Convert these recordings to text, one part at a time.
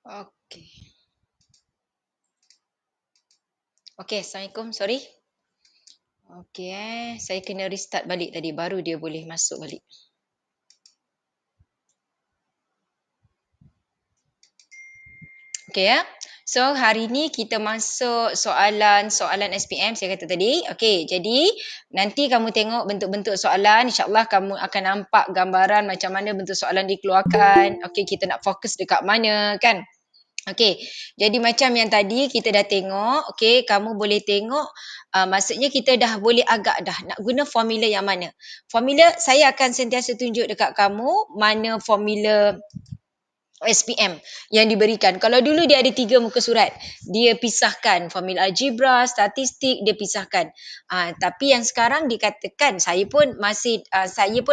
Okey. Okey, Assalamualaikum. Sorry. Okey saya kena restart balik tadi, baru dia boleh masuk balik. Okey ya. So hari ni kita masuk soalan SPM saya kata tadi. Okey, jadi nanti kamu tengok bentuk-bentuk soalan, insya-Allah kamu akan nampak gambaran macam mana bentuk soalan dikeluarkan. Okey, kita nak fokus dekat mana kan? Okey, jadi macam yang tadi kita dah tengok, okey, kamu boleh tengok maksudnya kita dah boleh agak dah nak guna formula yang mana. Formula saya akan sentiasa tunjuk dekat kamu mana formula SPM yang diberikan. Kalau dulu dia ada 3 muka surat, dia pisahkan formula algebra, statistik, dia pisahkan. Tapi yang sekarang dikatakan saya pun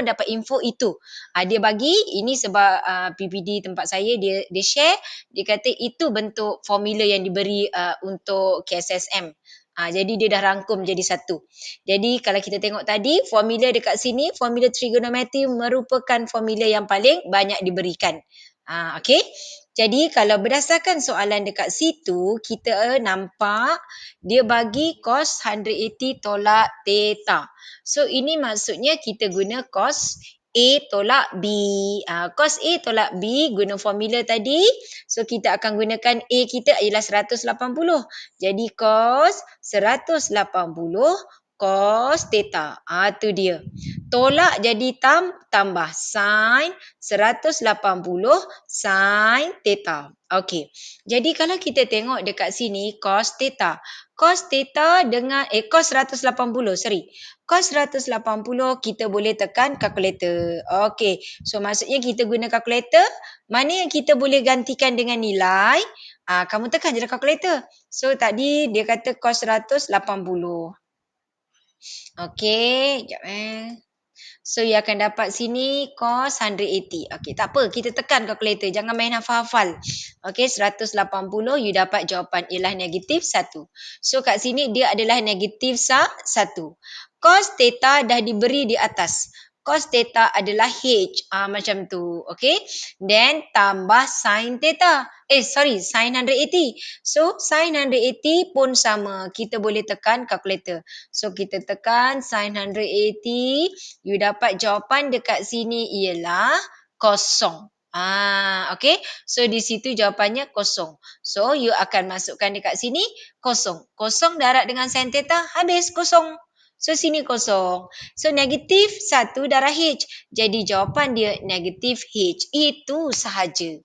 dapat info itu. Dia bagi ini sebab PPD tempat saya dia share, dia kata itu bentuk formula yang diberi untuk KSSM. Jadi dia dah rangkum jadi satu. Jadi kalau kita tengok tadi formula dekat sini, formula trigonometri merupakan formula yang paling banyak diberikan. Okey. Jadi kalau berdasarkan soalan dekat situ, kita nampak dia bagi cos 180 tolak theta. So ini maksudnya kita guna cos A tolak B. Cos A tolak B guna formula tadi. So kita akan gunakan A kita ialah 180. Jadi cos 180 cos theta. Tu dia. Tolak jadi tambah sin 180 sin theta. Okey. Jadi kalau kita tengok dekat sini cos theta. Cos theta dengan cos 180, sorry. Cos 180 kita boleh tekan kalkulator. Okey. So maksudnya kita guna kalkulator, mana yang kita boleh gantikan dengan nilai, kamu tekan je kalkulator. So tadi dia kata cos 180. Okey, jap So, you akan dapat sini cos 180. Okey, tak apa. Kita tekan kalkulator. Jangan main hafal-hafal. Okey, 180 you dapat jawapan ialah negatif 1. So, kat sini dia adalah negatif 1. Cos theta dah diberi di atas. Cos theta adalah H. Macam tu. Okey. Then, tambah sin theta. Sin 180. So, sin 180 pun sama. Kita boleh tekan kalkulator. So, kita tekan sin 180. You dapat jawapan dekat sini ialah kosong. Okay. So, di situ jawapannya kosong. So, you akan masukkan dekat sini kosong. Kosong darab dengan sin theta, habis kosong. So, sini kosong. So, negatif 1 darah H. Jadi, jawapan dia negatif H. Itu sahaja.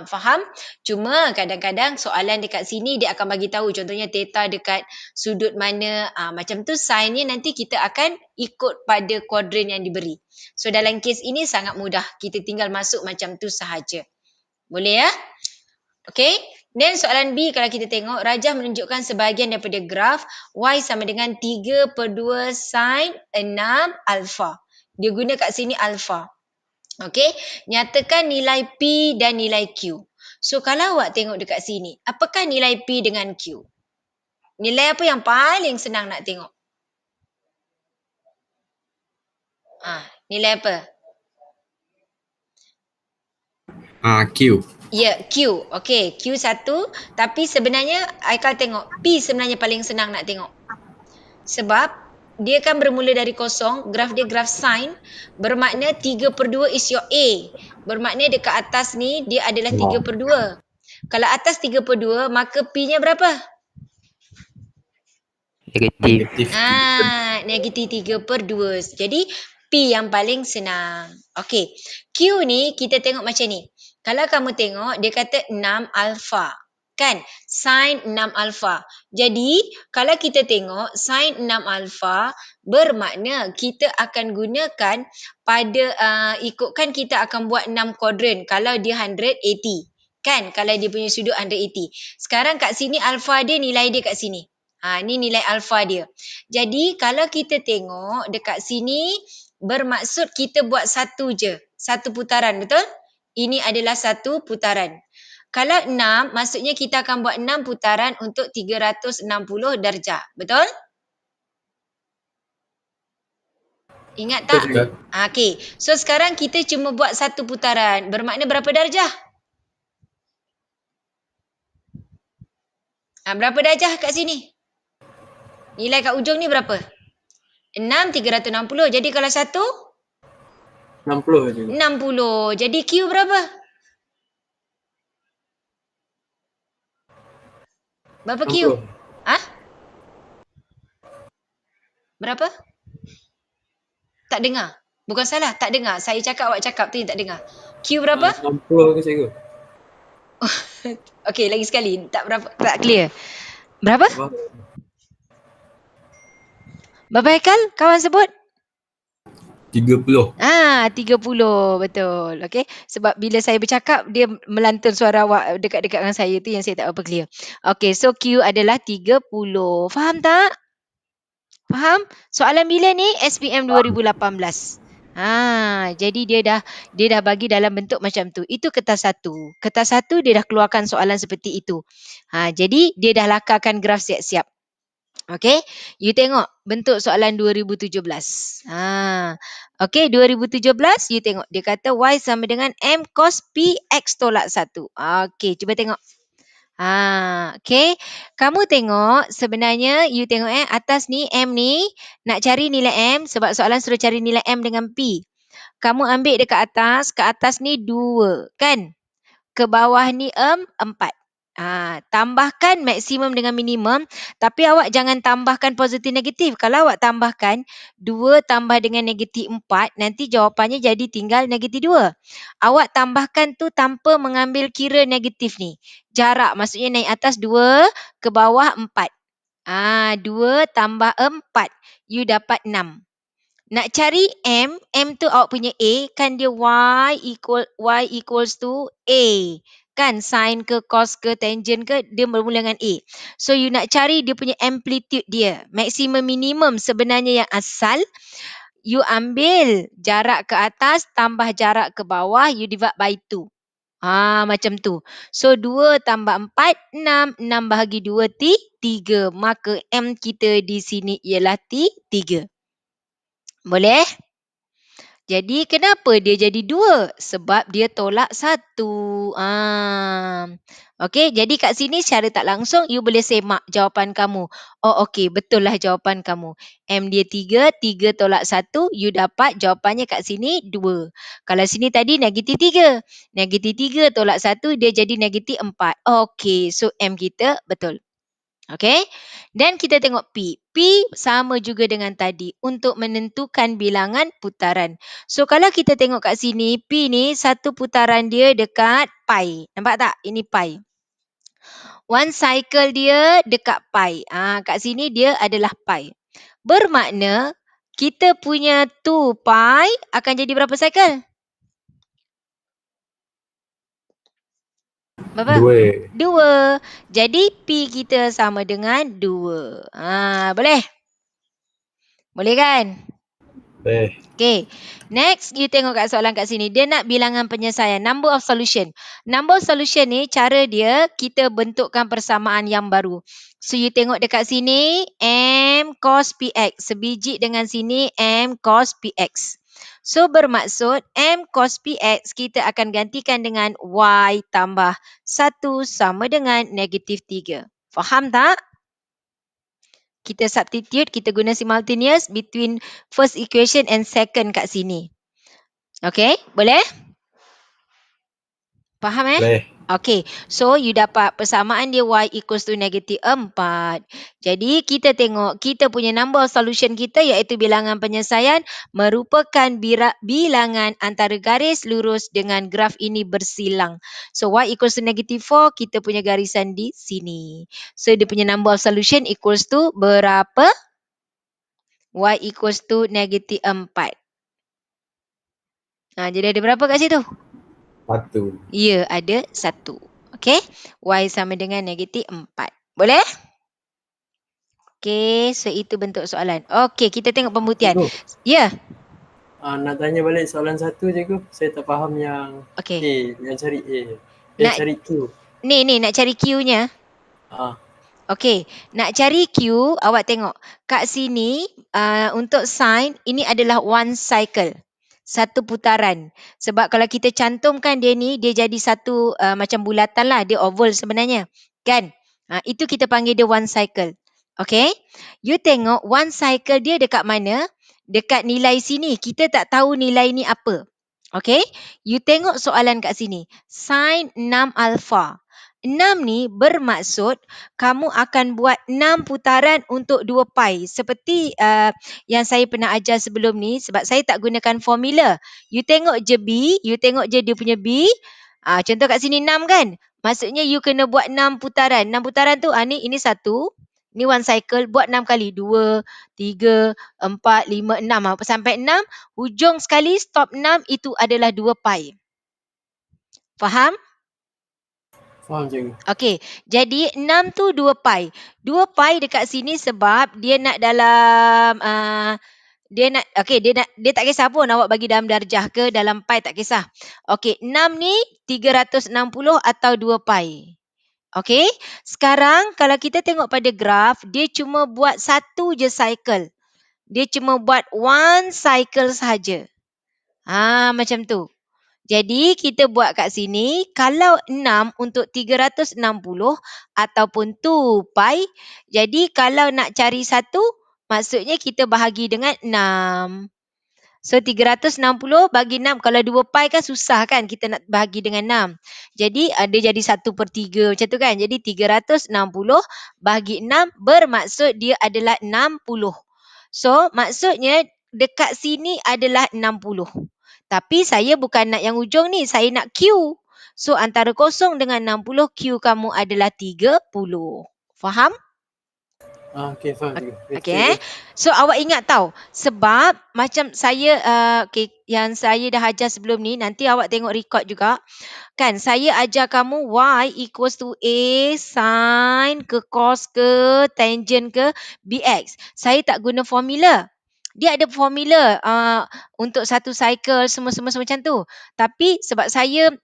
Faham? Cuma kadang-kadang soalan dekat sini dia akan bagi tahu contohnya theta dekat sudut mana, macam tu sinnya nanti kita akan ikut pada kuadran yang diberi. So dalam kes ini sangat mudah, kita tinggal masuk macam tu sahaja. Boleh ya? Okay. Then soalan B kalau kita tengok, Rajah menunjukkan sebahagian daripada graf Y sama dengan 3/2 sin 6 alpha. Dia guna kat sini alpha. Okey, nyatakan nilai P dan nilai Q. So kalau awak tengok dekat sini, apakah nilai P dengan Q? Nilai apa yang paling senang nak tengok? Nilai apa? Q. Ya, Q. Okey, Q1. Tapi sebenarnya, Aikal tengok, P sebenarnya paling senang nak tengok. Sebab, dia kan bermula dari kosong, graf dia graf sin, bermakna 3/2 is your A. Bermakna dekat atas ni, dia adalah 3/2. Kalau atas 3/2, maka P-nya berapa? Negatif. Negatif 3/2. Jadi, P yang paling senang. Okey, Q ni kita tengok macam ni. Kalau kamu tengok, dia kata 6 alpha. Kan? Sin 6 alpha. Jadi, kalau kita tengok sin 6 alpha, bermakna kita akan gunakan pada, ikutkan kita akan buat 6 kuadran kalau dia 180. Kan? Kalau dia punya sudut 180. Sekarang kat sini alpha dia, nilai dia kat sini. Ni nilai alpha dia. Jadi, kalau kita tengok dekat sini, bermaksud kita buat satu je. Satu putaran, betul? Ini adalah satu putaran. Kalau 6, maksudnya kita akan buat 6 putaran untuk 360 darjah. Betul? Ingat tak? Okey. So, sekarang kita cuma buat satu putaran. Bermakna berapa darjah? Berapa darjah kat sini? Nilai kat ujung ni berapa? 6, 360. Jadi kalau 1? 60 je. 60. Jadi Q berapa? Berapa Q? 60. Berapa? Tak dengar. Bukan salah, tak dengar. Saya cakap, awak cakap tu yang tak dengar. Q berapa? 60 ke cikgu? Okey, lagi sekali. Tak clear. Berapa? Berapa Haikal kawan sebut? 30. 30. Betul. Okey. Sebab bila saya bercakap, dia melantun suara awak dekat-dekat dengan saya tu yang saya tak apa clear. Okey, so Q adalah 30. Faham tak? Faham? Soalan bila ni? SPM 2018. Jadi dia dah bagi dalam bentuk macam tu. Itu kertas 1. Kertas 1 dia dah keluarkan soalan seperti itu. Jadi dia dah lakarkan graf siap-siap. Okay, you tengok bentuk soalan 2017. Okay, 2017 you tengok. Dia kata Y sama dengan M cos P X tolak 1. Okay, cuba tengok. Okay. Kamu tengok sebenarnya you tengok atas ni M ni nak cari nilai M sebab soalan suruh cari nilai M dengan P. Kamu ambil dekat atas ni 2 kan? Ke bawah ni 4. Tambahkan maksimum dengan minimum, tapi awak jangan tambahkan positif negatif. Kalau awak tambahkan 2 tambah dengan negatif 4, nanti jawapannya jadi tinggal negatif 2. Awak tambahkan tu tanpa mengambil kira negatif ni. Jarak maksudnya naik atas 2, ke bawah 4. 2 tambah 4, you dapat 6. Nak cari M tu awak punya A, kan dia Y equals to A. Kan sin ke cos ke tangent ke dia bermula dengan A. So you nak cari dia punya amplitude dia. Maksimum minimum sebenarnya yang asal. You ambil jarak ke atas tambah jarak ke bawah, you divide by 2. Macam tu. So 2 tambah 4, 6. 6 bahagi 2, 3. Maka M kita di sini ialah 3. Boleh? Jadi kenapa dia jadi 2? Sebab dia tolak 1. Okey, jadi kat sini secara tak langsung you boleh semak jawapan kamu. Oh okey, betul lah jawapan kamu. M dia 3, 3 tolak 1, you dapat jawapannya kat sini 2. Kalau sini tadi negatif 3. Negatif 3 tolak 1, dia jadi negatif 4. Okey, so M kita betul. Okay, dan kita tengok P. P sama juga dengan tadi untuk menentukan bilangan putaran. So kalau kita tengok kat sini, P ni satu putaran dia dekat pi. Nampak tak? Ini pi. One cycle dia dekat pi. Kat sini dia adalah pi. Bermakna kita punya 2 pi akan jadi berapa cycle? Berapa? 2. Jadi P kita sama dengan 2. Boleh? Boleh kan? Boleh. Okay. Next, you tengok kat soalan kat sini. Dia nak bilangan penyelesaian. Number of solution. Number of solution ni, cara dia, kita bentukkan persamaan yang baru. So, you tengok dekat sini, M cos PX. Sebiji dengan sini, M cos PX. So, bermaksud, M cos PX, kita akan gantikan dengan Y tambah 1 sama dengan negatif 3. Faham tak? Kita substitute, kita guna simultaneous between first equation and second kat sini. Okay, boleh? Faham Boleh. Okay, so you dapat persamaan dia Y equals to negatif 4. Jadi kita tengok kita punya number of solution kita iaitu bilangan penyelesaian merupakan bilangan antara garis lurus dengan graf ini bersilang. So Y equals to negatif 4, kita punya garisan di sini. So dia punya number of solution equals to berapa? Y equals to negatif 4. Jadi ada berapa kat situ? 1. Ya, ada 1. Okey. Y sama dengan negatif 4. Boleh? Okey, so itu bentuk soalan. Okey, kita tengok pembuktian. Ya. Nak tanya balik soalan 1 cikgu. Saya tak faham yang A, yang cari A. Yang cari Q. Ni nak cari Q-nya. Okey, nak cari Q, awak tengok. Kat sini, untuk sin, ini adalah one cycle. Satu putaran. Sebab kalau kita cantumkan dia ni, dia jadi satu macam bulatan lah. Dia oval sebenarnya. Kan? Itu kita panggil dia one cycle. Okay. You tengok one cycle dia dekat mana? Dekat nilai sini. Kita tak tahu nilai ni apa. Okay. You tengok soalan kat sini. Sin 6 alpha. 6 ni bermaksud kamu akan buat 6 putaran untuk 2 pi. Seperti yang saya pernah ajar sebelum ni. Sebab saya tak gunakan formula. You tengok je B. You tengok je dia punya B. Contoh kat sini 6 kan? Maksudnya you kena buat 6 putaran. 6 putaran tu ini 1. Ni one cycle. Buat 6 kali. 2, 3, 4, 5, 6. Sampai 6. Hujung sekali stop 6 itu adalah 2 pi. Faham? Faham cikgu. Okey. Jadi 6 tu 2 pi. 2 pi dekat sini sebab dia nak dalam dia tak kisah pun awak bagi dalam darjah ke dalam pi tak kisah. Okey, 6 ni 360 atau 2 pi. Okey, sekarang kalau kita tengok pada graf, dia cuma buat satu je cycle. Dia cuma buat one cycle sahaja. Macam tu. Jadi kita buat kat sini, kalau 6 untuk 360 ataupun 2 pi, jadi kalau nak cari satu, maksudnya kita bahagi dengan 6. So 360 bagi 6, kalau 2 pi kan susah kan kita nak bahagi dengan 6. Jadi dia jadi 1/3 macam tu kan. Jadi 360 bagi 6 bermaksud dia adalah 60. So maksudnya dekat sini adalah 60. Tapi saya bukan nak yang ujung ni, saya nak Q. So antara 0 dengan 60, Q kamu adalah 30. Faham? Okey, faham cikgu. Okey. So awak ingat tahu sebab macam saya yang saya dah ajar sebelum ni, nanti awak tengok record juga. Kan saya ajar kamu y equals to a sin ke cos ke tangent ke bx. Saya tak guna formula. Dia ada formula untuk satu cycle semua macam tu. Tapi sebab saya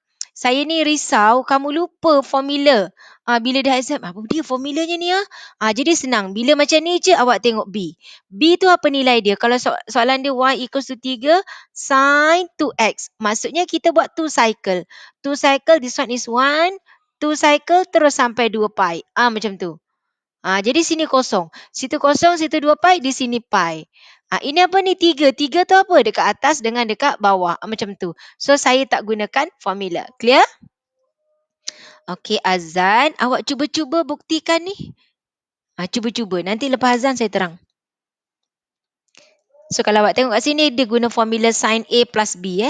ni risau kamu lupa formula. Bila dah exam, apa dia formulanya ni jadi senang. Bila macam ni je awak tengok B. B tu apa nilai dia? Kalau soalan dia y equals to 3 sin 2x. Maksudnya kita buat 2 cycle. 2 cycle, this one is 1. 2 cycle terus sampai 2 pi. Macam tu. Jadi sini kosong. Situ kosong, situ 2 pi, di sini pi. Ini apa ni? 3. 3 tu apa? Dekat atas dengan dekat bawah. Macam tu. So saya tak gunakan formula. Clear? Okey, Azan. Awak cuba-cuba buktikan ni. Cuba-cuba. Nanti lepas azan saya terang. So kalau awak tengok kat sini, dia guna formula sin A plus B.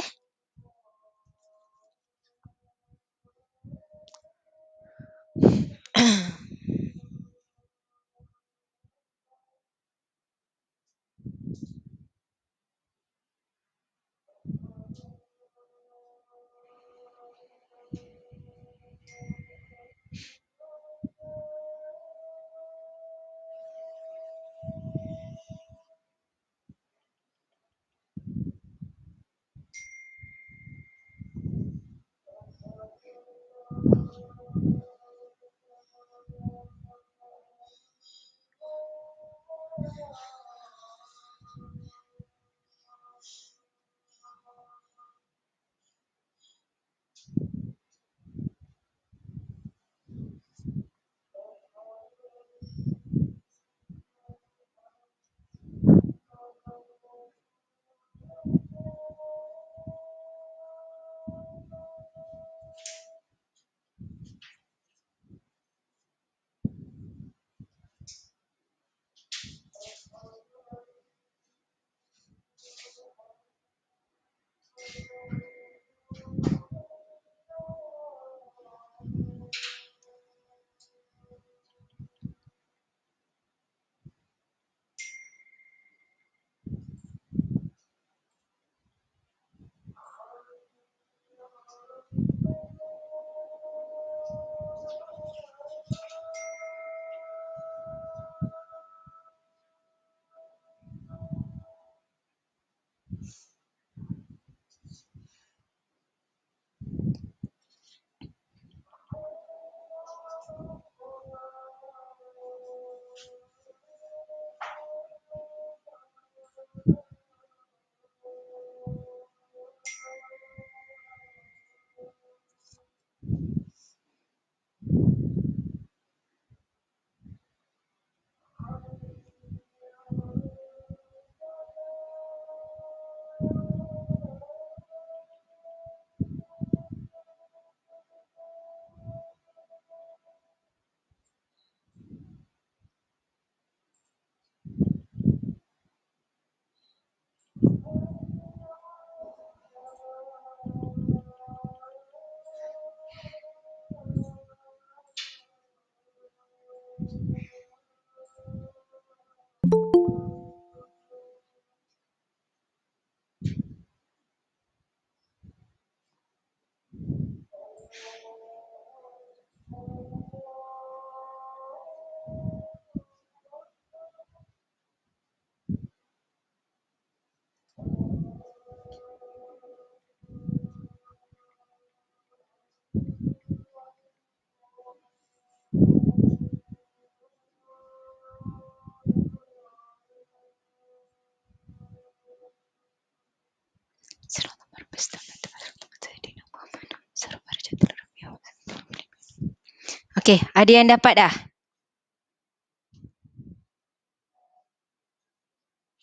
Okey, ada yang dapat dah?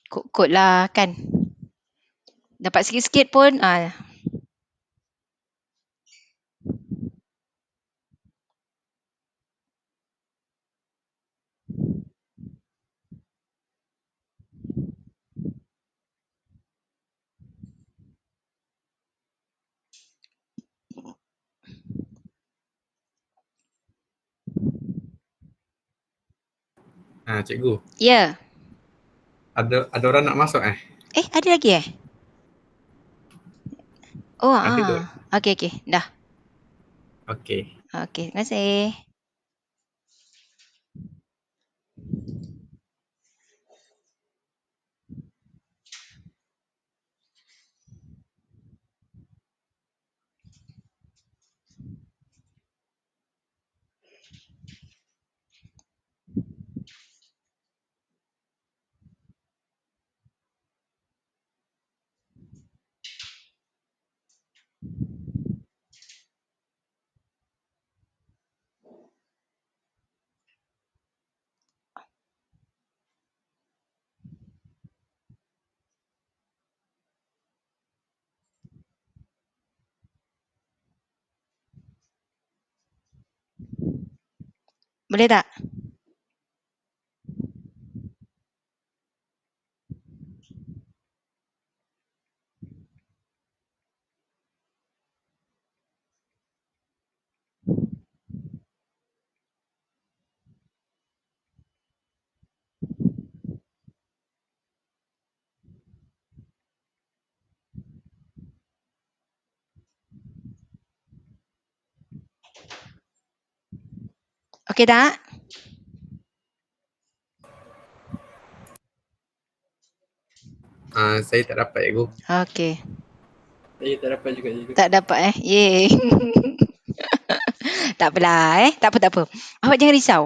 Kod-kod lah kan. Dapat sikit-sikit pun. Cikgu. Ya. Ada orang nak masuk Ada lagi Oh, Ada tu. Okey. Dah. Okey. Okey, terima kasih. Boleh tak? Okey tak? Saya tak dapat cikgu. Okey. Saya tak dapat juga cikgu. Tak dapat Yeay. Tak apalah Tak apa. Awak jangan risau.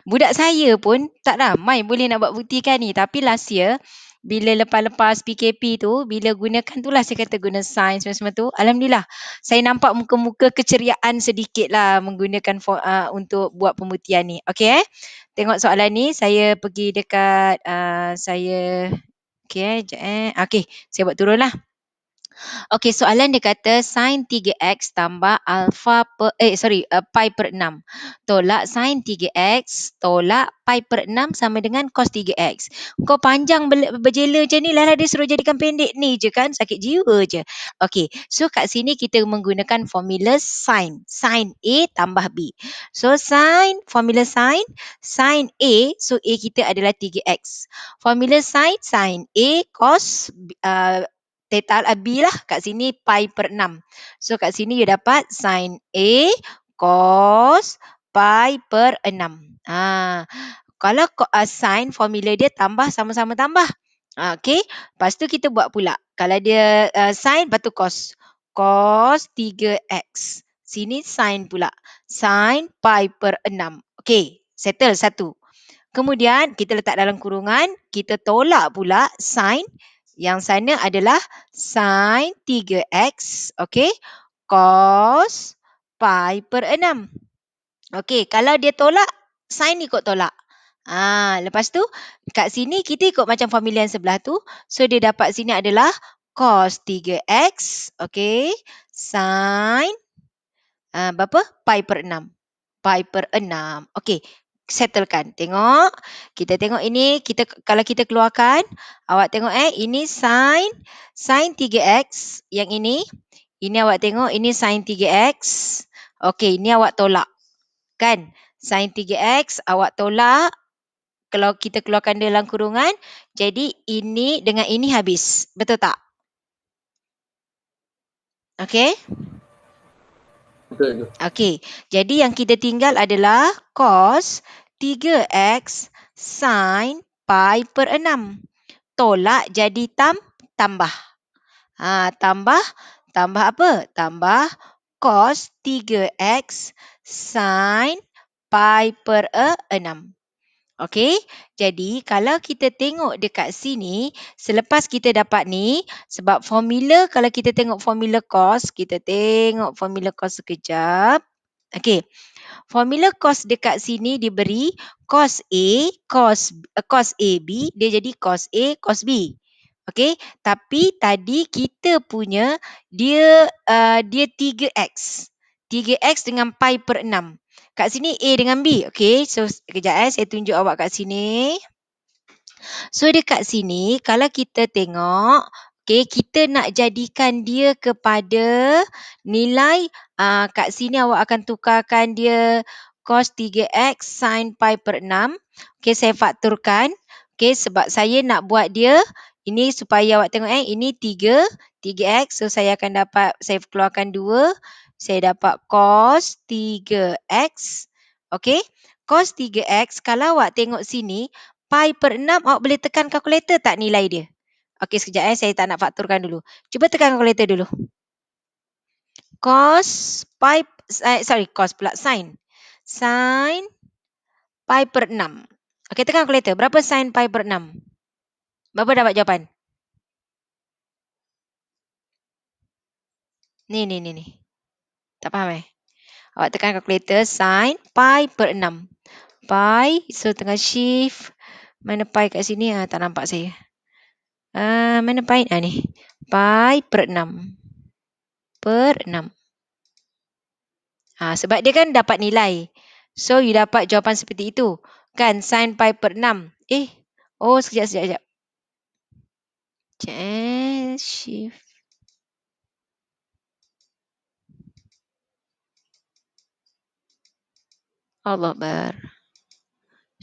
Budak saya pun tak ramai boleh nak buat buktikan ni. Tapi last year, bila lepas-lepas PKP tu, bila gunakan tu lah saya kata guna sains semua tu. Alhamdulillah. Saya nampak muka-muka keceriaan sedikit lah menggunakan untuk buat pembuktian ni. Okey Tengok soalan ni. Saya pergi dekat saya. Okey Okey, saya buat turun lah. Okey, soalan dia kata sin 3x tambah alpha pi per 6. Tolak sin 3x tolak pi per 6 sama dengan cos 3x. Kau panjang berjela macam ni lah dia suruh jadikan pendek ni je kan. Sakit jiwa je. Okey, so kat sini kita menggunakan formula sin. Sin A tambah B. So formula sin A, so A kita adalah 3x. Formula sin A cos theta B lah kat sini pi per 6. So kat sini you dapat sin A cos pi per 6. Kalau sin formula dia tambah sama-sama tambah. Okey. Lepas tu kita buat pula. Kalau dia sin lepas tu cos. Cos 3x. Sini sin pula. Sin pi per 6. Okey. Settle satu. Kemudian kita letak dalam kurungan. Kita tolak pula sin. Yang sana adalah sin 3x, okey, cos pi per 6. Okey, kalau dia tolak, sin ikut tolak. Lepas tu, kat sini kita ikut macam formula yang sebelah tu. So, dia dapat sini adalah cos 3x, okey, sin, berapa? Pi per 6. Pi per 6. Okey, settlekan. Tengok. Kita tengok ini. Kalau kita keluarkan. Awak tengok ini sin 3x. Yang ini. Ini awak tengok. Ini sin 3x. Okey. Ini awak tolak. Kan? Sin 3x. Awak tolak. Kalau kita keluarkan dalam kurungan. Jadi ini dengan ini habis. Betul tak? Okey. Okey, jadi yang kita tinggal adalah cos 3x sin pi per 6. Tolak jadi tambah. Tambah apa? Tambah cos 3x sin pi per 6. Okey, jadi kalau kita tengok dekat sini, selepas kita dapat ni, sebab formula, kalau kita tengok formula cos, kita tengok formula cos sekejap. Okey, formula cos dekat sini diberi cos A, cos AB, dia jadi cos A, cos B. Okey, tapi tadi kita punya dia 3x. 3x dengan pi per 6. Kat sini A dengan B. Okey, so kejap saya tunjuk awak kat sini. So dekat sini kalau kita tengok, okey, kita nak jadikan dia kepada nilai kat sini awak akan tukarkan dia cos 3x sin pi per 6. Okey, saya fakturkan. Okey, sebab saya nak buat dia ini supaya awak tengok ini 3x. So saya akan dapat, saya keluarkan 2. Saya dapat cos 3x. Okey, cos 3x kalau awak tengok sini pi per 6 awak boleh tekan kalkulator tak nilai dia? Okey, sekejap saya tak nak fakturkan dulu. Cuba tekan kalkulator dulu. Cos pi, cos pula sin. Sin pi per 6. Okey, tekan kalkulator. Berapa sin pi per 6? Berapa dapat jawapan? Ni. Tak faham Awak tekan kalkulator sin pi per 6. Pi, so tengah shift. Mana pi kat sini? Tak nampak saya. Mana pi? Ni. Pi per 6. Per 6. Sebab dia kan dapat nilai. So, you dapat jawapan seperti itu. Kan, sin pi per 6. Oh, sekejap. Shift. Allah Akbar.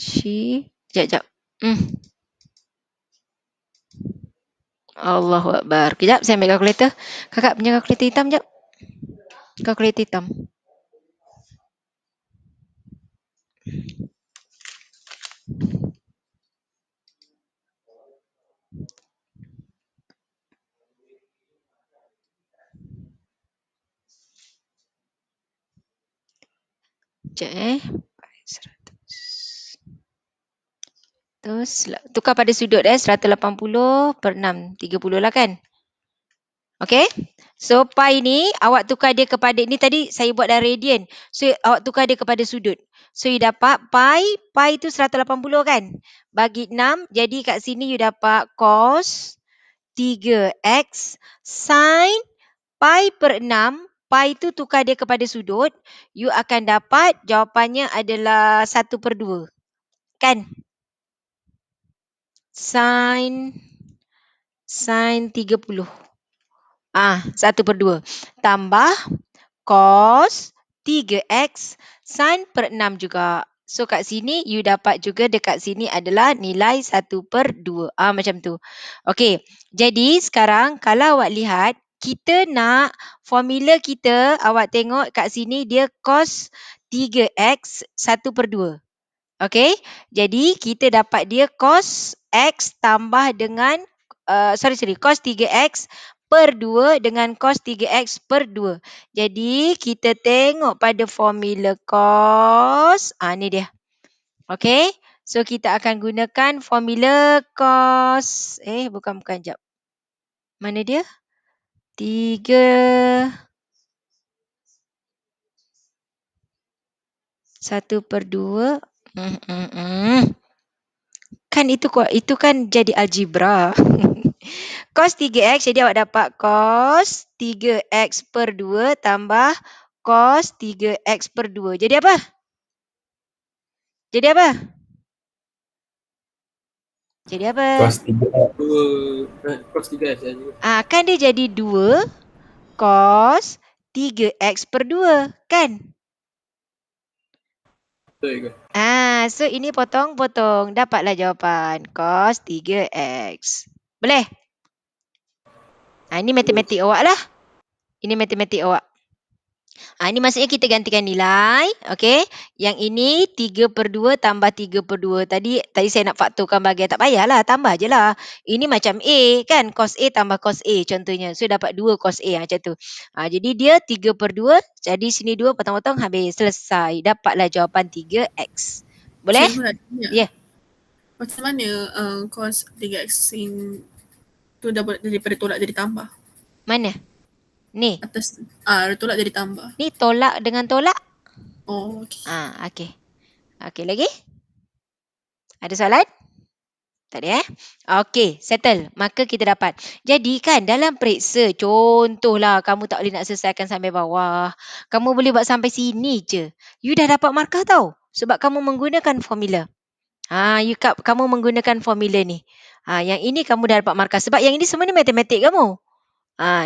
Shift. Sekejap. Allahu Akbar. Kejap, saya ambil kalkulator. Kakak punya kalkulator hitam sekejap. Kalkulator hitam. Sekejap Terus tukar pada sudut 180 per 6. 30 lah kan. Okay. So pi ni awak tukar dia kepada, ni tadi saya buat dalam radian. So awak tukar dia kepada sudut. So you dapat pi tu 180 kan. Bagi 6. Jadi kat sini you dapat cos 3x sin pi per 6. Pi tu tukar dia kepada sudut. You akan dapat jawapannya adalah 1/2. Kan? Sin 30. 1/2 tambah cos 3x sin per 6 juga. So kat sini you dapat juga dekat sini adalah nilai 1/2. Macam tu. Okey. Jadi sekarang kalau awak lihat, kita nak formula kita, awak tengok kat sini dia cos 3x 1/2. Okey. Jadi kita dapat dia cos x tambah dengan cos 3x per 2 dengan cos 3x per 2. Jadi kita tengok pada formula cos. Ni dia. Okey. So kita akan gunakan formula cos. Bukan jap. Mana dia? 3 1/2. Kan itu kan jadi algebra. Cos 3x, jadi awak dapat cos 3x per 2 tambah cos 3x per 2. Jadi apa? Cos 3x. Kan dia jadi 2 cos 3x per 2. Kan? Betul ke? So ini potong-potong. Dapatlah jawapan. Cos 3x. Boleh? Ini matematik awak lah. Ini matematik awak. Ini maksudnya kita gantikan nilai. Okey. Yang ini 3/2 tambah 3/2. Tadi saya nak fakturkan bahagian. Tak payahlah. Tambah je lah. Ini macam A kan. Cos A tambah cos A contohnya. So dapat 2 cos A macam tu. Jadi dia 3/2. Jadi sini 2 potong-potong habis. Selesai. Dapatlah jawapan 3x. Boleh? Ya. Macam mana cos 3x sin tu daripada tolak jadi tambah? Mana? Ni. Atas tolak jadi tambah. Ni tolak dengan tolak. Oh, okey. Okey. Okey, lagi? Ada soalan? Tak ada Okey, settle. Maka kita dapat. Jadi kan dalam periksa, contohlah kamu tak boleh nak selesaikan sampai bawah. Kamu boleh buat sampai sini je. You dah dapat markah tau. Sebab kamu menggunakan formula. Kamu menggunakan formula ni. Yang ini kamu dah dapat markah. Sebab yang ini semua ni matematik kamu.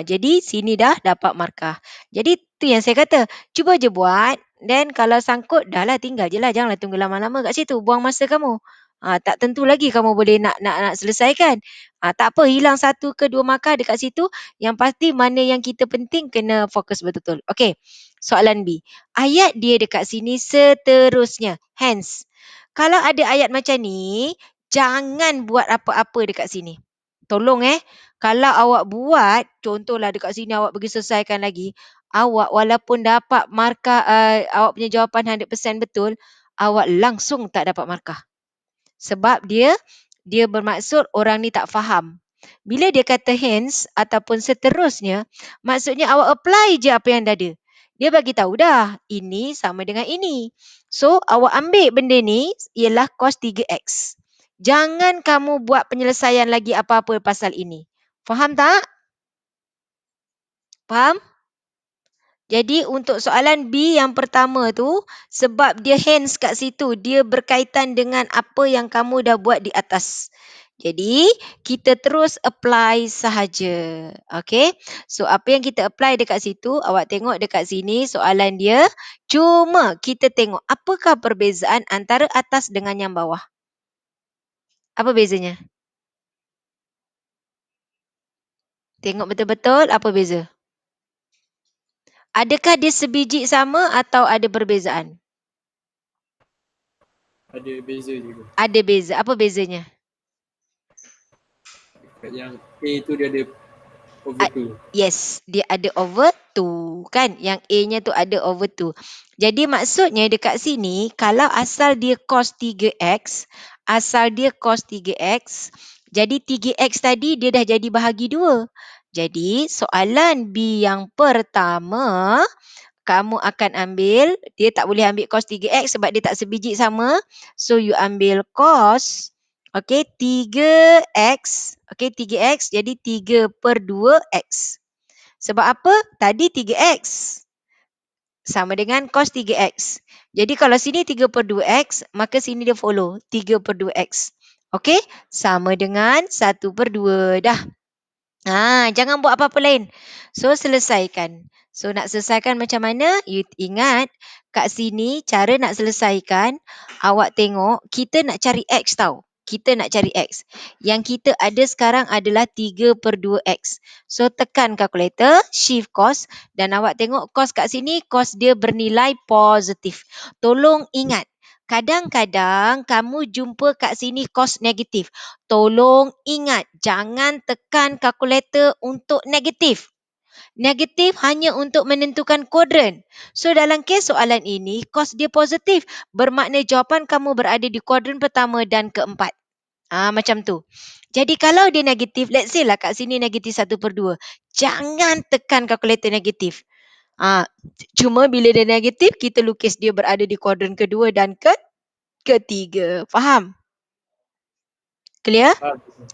Jadi sini dah dapat markah. Jadi tu yang saya kata. Cuba je buat. Dan kalau sangkut, dah lah tinggal je lah. Janganlah tunggu lama-lama kat situ. Buang masa kamu. Tak tentu lagi kamu boleh nak selesaikan. Tak apa, hilang 1 ke 2 markah dekat situ. Yang pasti mana yang kita penting kena fokus betul-betul. Okey, soalan B. Ayat dia dekat sini seterusnya. Hence, kalau ada ayat macam ni, jangan buat apa-apa dekat sini. Tolong kalau awak buat, contohlah dekat sini awak pergi selesaikan lagi, awak walaupun dapat markah, awak punya jawapan 100% betul, awak langsung tak dapat markah. Sebab dia bermaksud orang ni tak faham. Bila dia kata hence ataupun seterusnya, maksudnya awak apply je apa yang dah ada. Dia bagi tahu dah, ini sama dengan ini. So, awak ambil benda ni ialah cos 3x. Jangan kamu buat penyelesaian lagi apa-apa pasal ini. Faham tak? Faham? Jadi untuk soalan B yang pertama tu, sebab dia hence kat situ, dia berkaitan dengan apa yang kamu dah buat di atas. Jadi kita terus apply sahaja. Okay. So apa yang kita apply dekat situ, awak tengok dekat sini soalan dia. Cuma kita tengok apakah perbezaan antara atas dengan yang bawah. Apa bezanya? Tengok betul-betul apa beza. Adakah dia sebiji sama atau ada perbezaan? Ada beza juga. Ada beza. Apa bezanya? Yang A tu dia ada over 2. Yes, dia ada over 2 kan? Yang A-nya tu ada over 2. Jadi maksudnya dekat sini, kalau asal dia cos 3x, jadi 3x tadi dia dah jadi bahagi 2. Jadi soalan B yang pertama, kamu akan ambil, dia tak boleh ambil cos 3x sebab dia tak sebiji sama. So you ambil cos, 3x, 3x jadi 3/2x. Sebab apa? Tadi 3x sama dengan cos 3x. Jadi kalau sini 3/2x, maka sini dia follow 3/2x. Okey, sama dengan 1/2 dah. Jangan buat apa-apa lain. So, selesaikan. So, nak selesaikan macam mana? You ingat, kat sini cara nak selesaikan, awak tengok, kita nak cari X tau. Kita nak cari X. Yang kita ada sekarang adalah 3/2X. So, tekan kalkulator, shift cos, dan awak tengok cos kat sini, cos dia bernilai positif. Tolong ingat, kadang-kadang kamu jumpa kat sini cos negatif. Tolong ingat, jangan tekan kalkulator untuk negatif. Negatif hanya untuk menentukan kuadran. So dalam kes soalan ini, cos dia positif. Bermakna jawapan kamu berada di kuadran pertama dan keempat. Macam tu. Jadi kalau dia negatif, let's say lah kat sini negatif 1/2. Jangan tekan kalkulator negatif. Cuma bila dia negatif, kita lukis dia berada di kuadran kedua dan ketiga. Faham? Clear?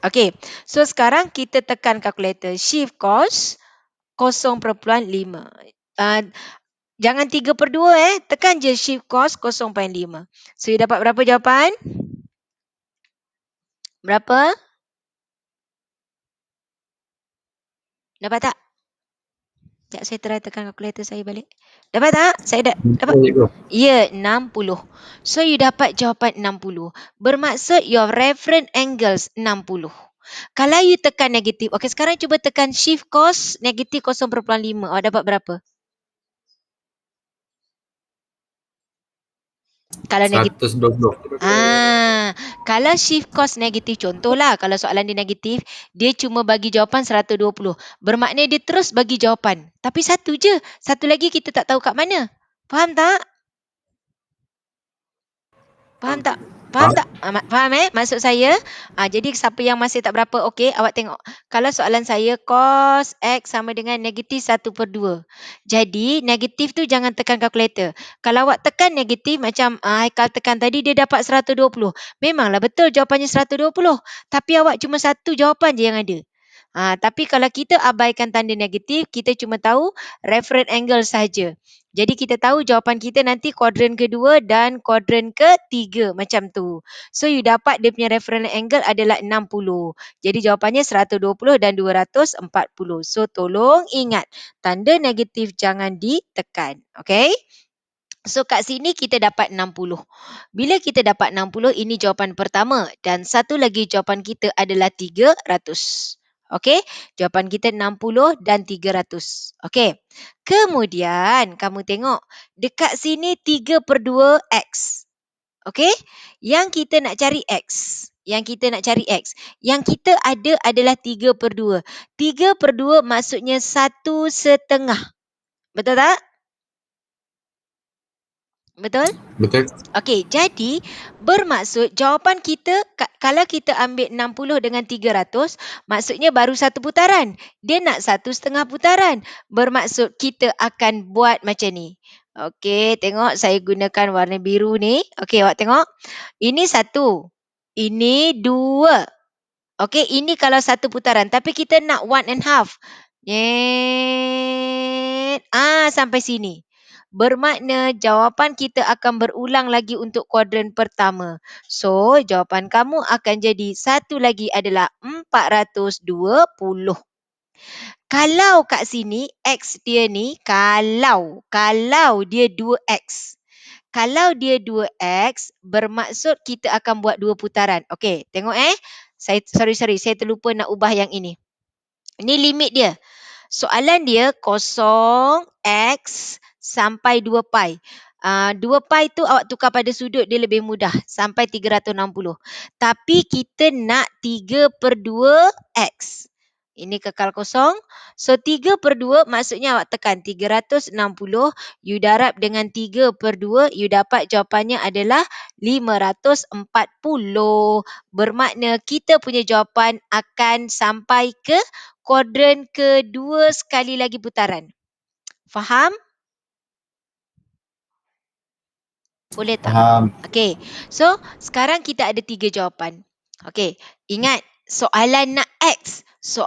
Okay. So sekarang kita tekan kalkulator. Shift cos 0.5. Jangan 3/2 Tekan je shift cos 0.5. So you dapat berapa jawapan? Berapa? Dapat tak? Sekejap saya try tekan kalkulator saya balik. Dapat tak? Saya dapat? Ya, 60. So you dapat jawapan 60. Bermaksud your reference angles 60. Kalau you tekan negatif, okey sekarang cuba tekan shift cos negatif 0.5. Awak dapat berapa? Kalau negatif 120. Kalau shift cos negatif, contohlah kalau soalan dia negatif, dia cuma bagi jawapan 120. Bermakna dia terus bagi jawapan. Tapi satu je. Satu lagi kita tak tahu kat mana. Faham tak? Faham tak? Faham tak? Faham maksud saya? Jadi siapa yang masih tak berapa, okey, awak tengok. Kalau soalan saya cos X sama dengan negatif 1/2. Jadi negatif tu jangan tekan kalkulator. Kalau awak tekan negatif macam Haikal tekan tadi, dia dapat 120. Memanglah betul jawapannya 120. Tapi awak cuma satu jawapan je yang ada. Tapi kalau kita abaikan tanda negatif, kita cuma tahu reference angle sahaja. Jadi kita tahu jawapan kita nanti kuadran kedua dan kuadran ketiga macam tu. So you dapat dia punya reference angle adalah 60. Jadi jawapannya 120 dan 240. So tolong ingat, tanda negatif jangan ditekan. Okay? So kat sini kita dapat 60. Bila kita dapat 60, ini jawapan pertama. Dan satu lagi jawapan kita adalah 300. Okey, jawapan kita 60 dan 300. Okey. Kemudian kamu tengok dekat sini 3/2 X. Okey, yang kita nak cari X. Yang kita ada adalah 3/2. 3/2 maksudnya 1/2. Betul tak? Betul? Betul. Okey, jadi bermaksud jawapan kita kalau kita ambil 60 dengan 300, maksudnya baru satu putaran. Dia nak 1/2 putaran. Bermaksud kita akan buat macam ni. Okey, tengok saya gunakan warna biru ni. Okey, awak tengok. Ini 1. Ini 2. Okey, ini kalau satu putaran. Tapi kita nak 1/2. Sampai sini. Bermakna jawapan kita akan berulang lagi untuk kuadran pertama. So, jawapan kamu akan jadi satu lagi adalah 420. Kalau kat sini, X dia ni, kalau dia 2X. Kalau dia 2X, bermaksud kita akan buat 2 putaran. Okey, tengok Sorry, saya terlupa nak ubah yang ini. Ini limit dia. Soalan dia 0x sampai 2 pi. 2 pi tu awak tukar pada sudut, dia lebih mudah. Sampai 360. Tapi kita nak 3/2 X. Ini kekal kosong. So 3/2 maksudnya awak tekan 360. You darab dengan 3/2. You dapat jawapannya adalah 540. Bermakna kita punya jawapan akan sampai ke kuadran kedua sekali lagi putaran. Faham? Boleh tak? Faham. Okey. So, sekarang kita ada 3 jawapan. Okey. Ingat, soalan nak X. So,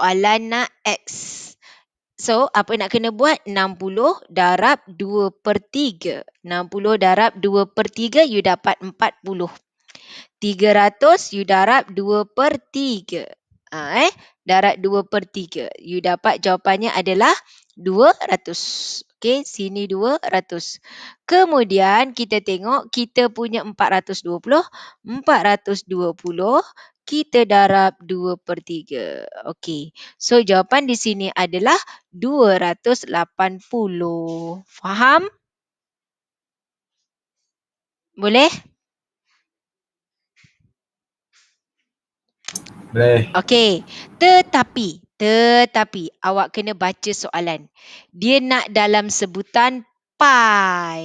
apa nak kena buat? 60 darab 2/3. 60 darab 2/3, you dapat 40. 300, you darab 2/3. Darab 2/3. You dapat jawapannya adalah 200. Okey, sini 200. Kemudian kita tengok kita punya 420. 420 kita darab 2/3. Okey. So jawapan di sini adalah 280. Faham? Boleh? Boleh. Okey, tetapi awak kena baca soalan. Dia nak dalam sebutan pi.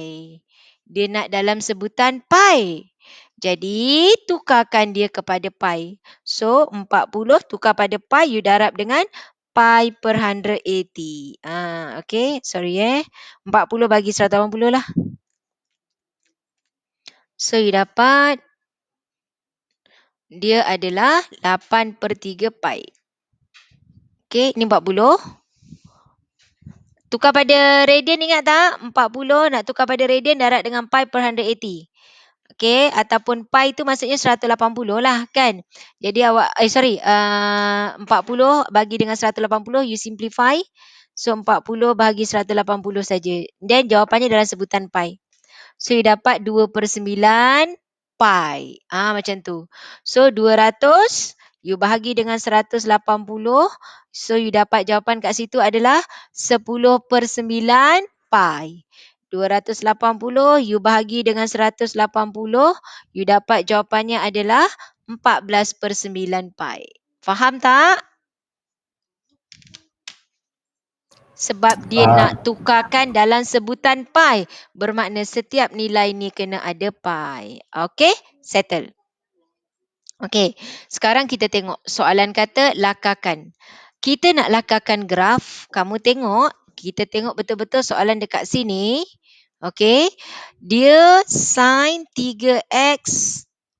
Jadi, tukarkan dia kepada pi. So, 40 tukar pada pi, you darab dengan pi per 180. Okey, sorry 40 bagi 180 lah. So, you dapat dia adalah 8/3 pi. Okey, ni 40. Tukar pada radian, ingat tak? 40 nak tukar pada radian darab dengan pi per 180. Okey, ataupun pi tu maksudnya 180 lah kan. Jadi awak 40 bagi dengan 180, you simplify. So 40 bagi 180 saja. Dan jawapannya dalam sebutan pi. So you dapat 2/9 pi. Macam tu. So 200 you bahagi dengan 180. So you dapat jawapan kat situ adalah 10/9 pi. 280 you bahagi dengan 180. You dapat jawapannya adalah 14/9 pi. Faham tak? Sebab dia nak tukarkan dalam sebutan pi. Bermakna setiap nilai ni kena ada pi. Okey? Settle. Okey, sekarang kita tengok soalan kata lakarkan. Kita nak lakarkan graf, kamu tengok, kita tengok betul-betul soalan dekat sini. Okey, dia sin 3x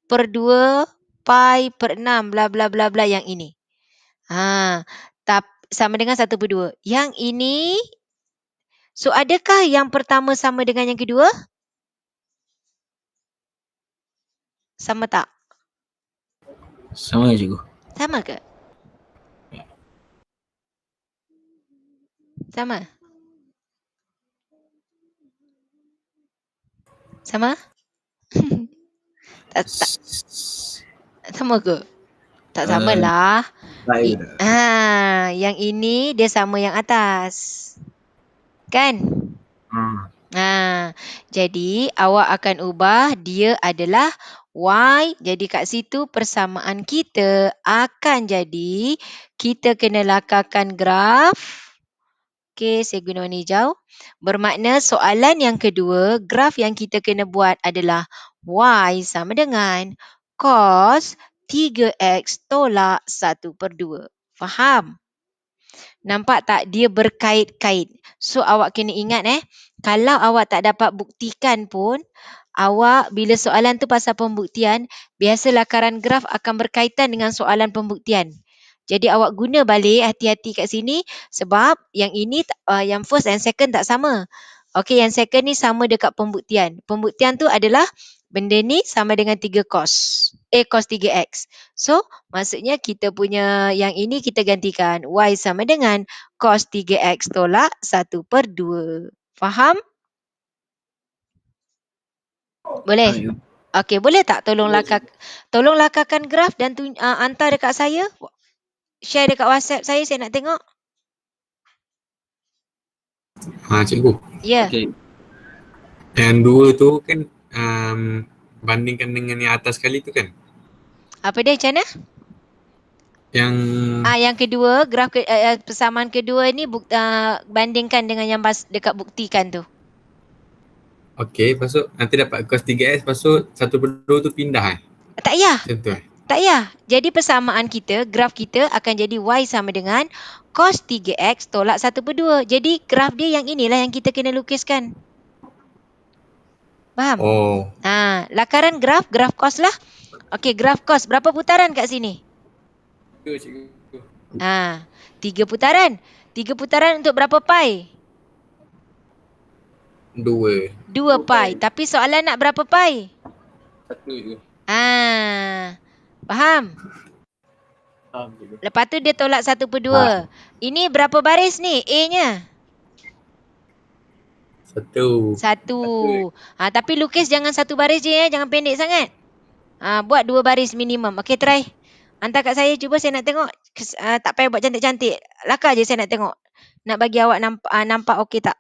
per 2 pi per 6 bla bla bla bla yang ini. Sama dengan 1 per 2. Yang ini, so adakah yang pertama sama dengan yang kedua? Sama tak? Sama cikgu. Sama ke? Sama? Sama? tak, sama ke? Tak sama lah. Yang ini dia sama yang atas. Kan? Jadi awak akan ubah dia adalah Y. Jadi kat situ persamaan kita akan jadi kita kena lakarkan graf. Okey, saya guna warna hijau. Bermakna soalan yang kedua, graf yang kita kena buat adalah Y sama dengan cos 3x tolak 1 per 2. Faham? Nampak tak dia berkait-kait. So awak kena ingat kalau awak tak dapat buktikan pun, awak bila soalan tu pasal pembuktian, biasa lakaran graf akan berkaitan dengan soalan pembuktian. Jadi awak guna balik hati-hati kat sini sebab yang ini yang first and second tak sama. Okey, yang second ni sama dekat pembuktian. Pembuktian tu adalah benda ni sama dengan 3 cos. Cos 3x. So, maksudnya kita punya yang ini kita gantikan y sama dengan cos 3x tolak 1 per 2. Faham? Boleh? Okey, boleh tak tolong lakarkan graf dan hantar dekat saya? Share dekat WhatsApp saya nak tengok. Cikgu. Ya. Okay. Yang dua tu kan bandingkan dengan yang atas sekali tu kan? Apa dia macam mana? Yang kedua, graf persamaan kedua ni bandingkan dengan yang dekat buktikan tu. Okey, lepas tu nanti dapat cos 3x, lepas tu 1 per 2 tu pindah Tak payah. Macam tu Tak payah. Jadi persamaan kita, graf kita akan jadi y sama dengan cos 3x tolak 1 per 2. Jadi graf dia yang inilah yang kita kena lukiskan. Faham? Lakaran graf cos lah. Okey, graf cos. Berapa putaran kat sini? 2 cikgu. 3 putaran. 3 putaran untuk berapa pi? 2 pi. Tapi soalan nak berapa pi? 1 cikgu. Faham? Lepas tu dia tolak 1 per 2. Ini berapa baris ni? A-nya? 1. Tapi lukis jangan 1 baris je jangan pendek sangat. Buat 2 baris minimum. Okey, try. Hantar kat saya, cuba saya nak tengok. Tak payah buat cantik-cantik. Lakar je saya nak tengok. Nak bagi awak nampak okey tak?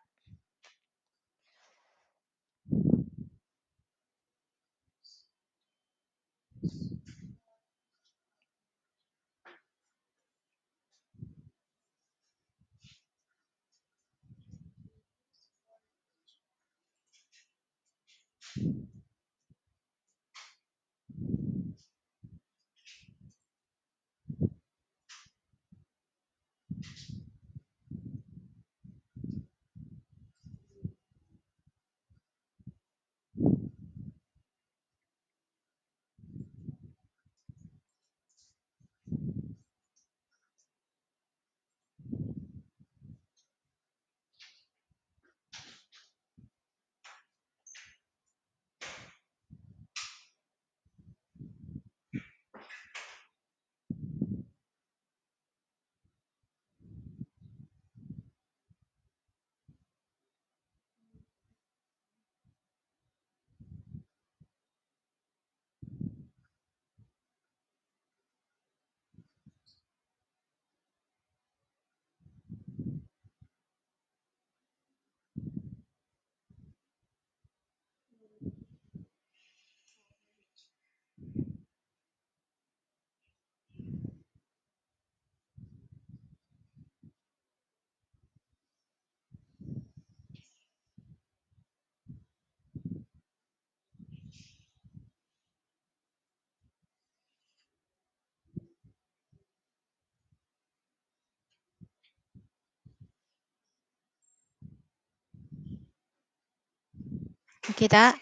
Okey tak?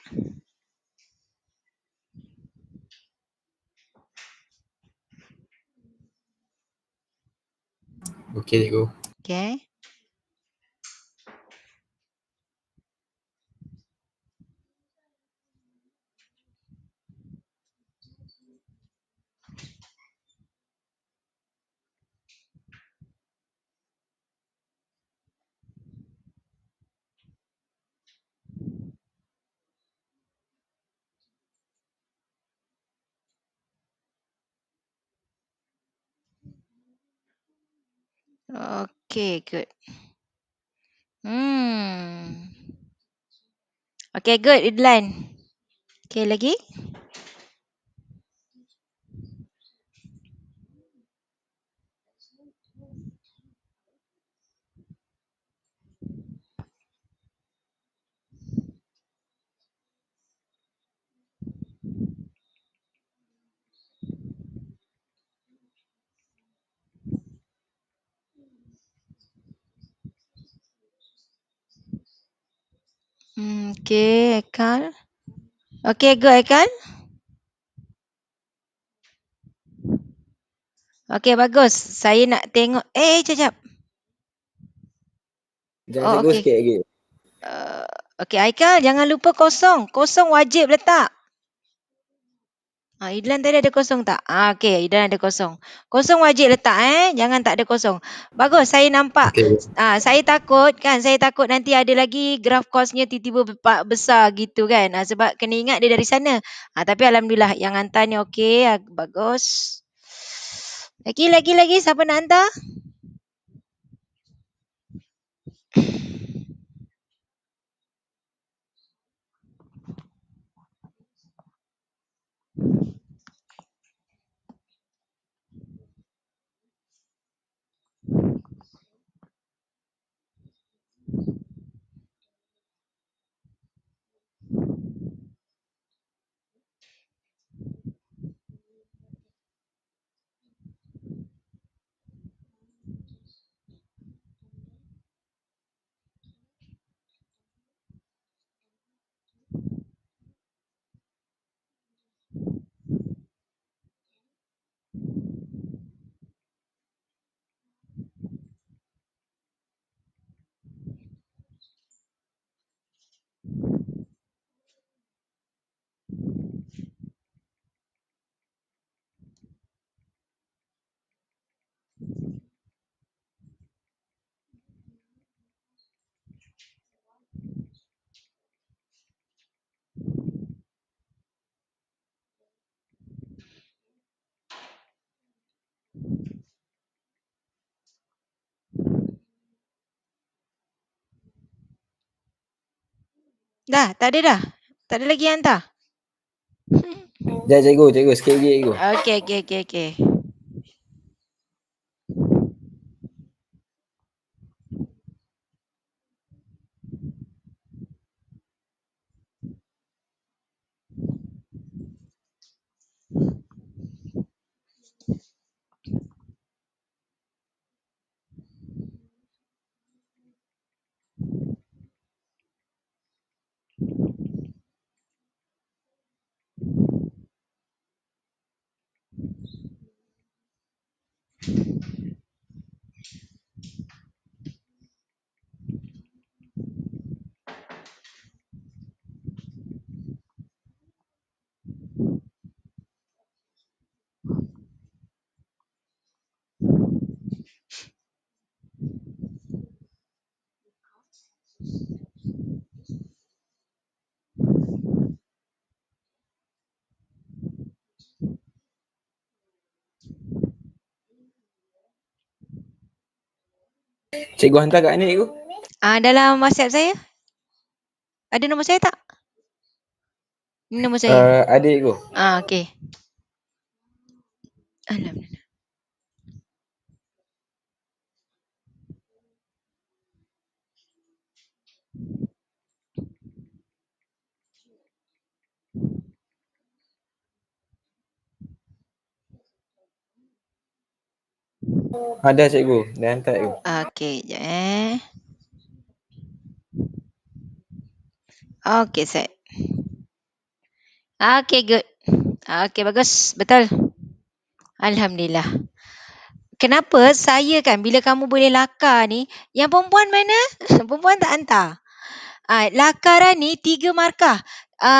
Okey cikgu. Okey. Okey, good. Okey, good, Idlan. Okey, lagi? Okey, Ekal. Okey, good, Ekal. Okey, bagus. Saya nak tengok. Jap. Jangan Oh, cikgu okey. sikit lagi. Okey, Aikal, jangan lupa kosong. Kosong wajib letak. Idlan tadi ada kosong tak? Okey, Idlan ada kosong. Kosong wajib letak Jangan tak ada kosong. Bagus, saya nampak. Okey. Saya takut nanti ada lagi graf kosnya tiba-tiba besar gitu kan. Sebab kena ingat dia dari sana. Tapi alhamdulillah yang hantar ni okey, bagus. Lagi siapa nak hantar? Dah, tak ada dah. Tak ada lagi yang hantar. Dah cikgu sikit lagi cikgu. Okey. Cikgu hantar kat mana cikgu? Dalam WhatsApp saya. Ada nombor saya tak? Ini nombor saya. Ada cikgu. Okey. Alhamdulillah. Ada cikgu. Dah hantar cikgu. Okey, jap Okey, set. Okay, good. Okay, bagus. Betul. Alhamdulillah. Kenapa saya kan bila kamu boleh lakar ni, yang perempuan mana? Perempuan tak hantar. Lakaran ni 3 markah.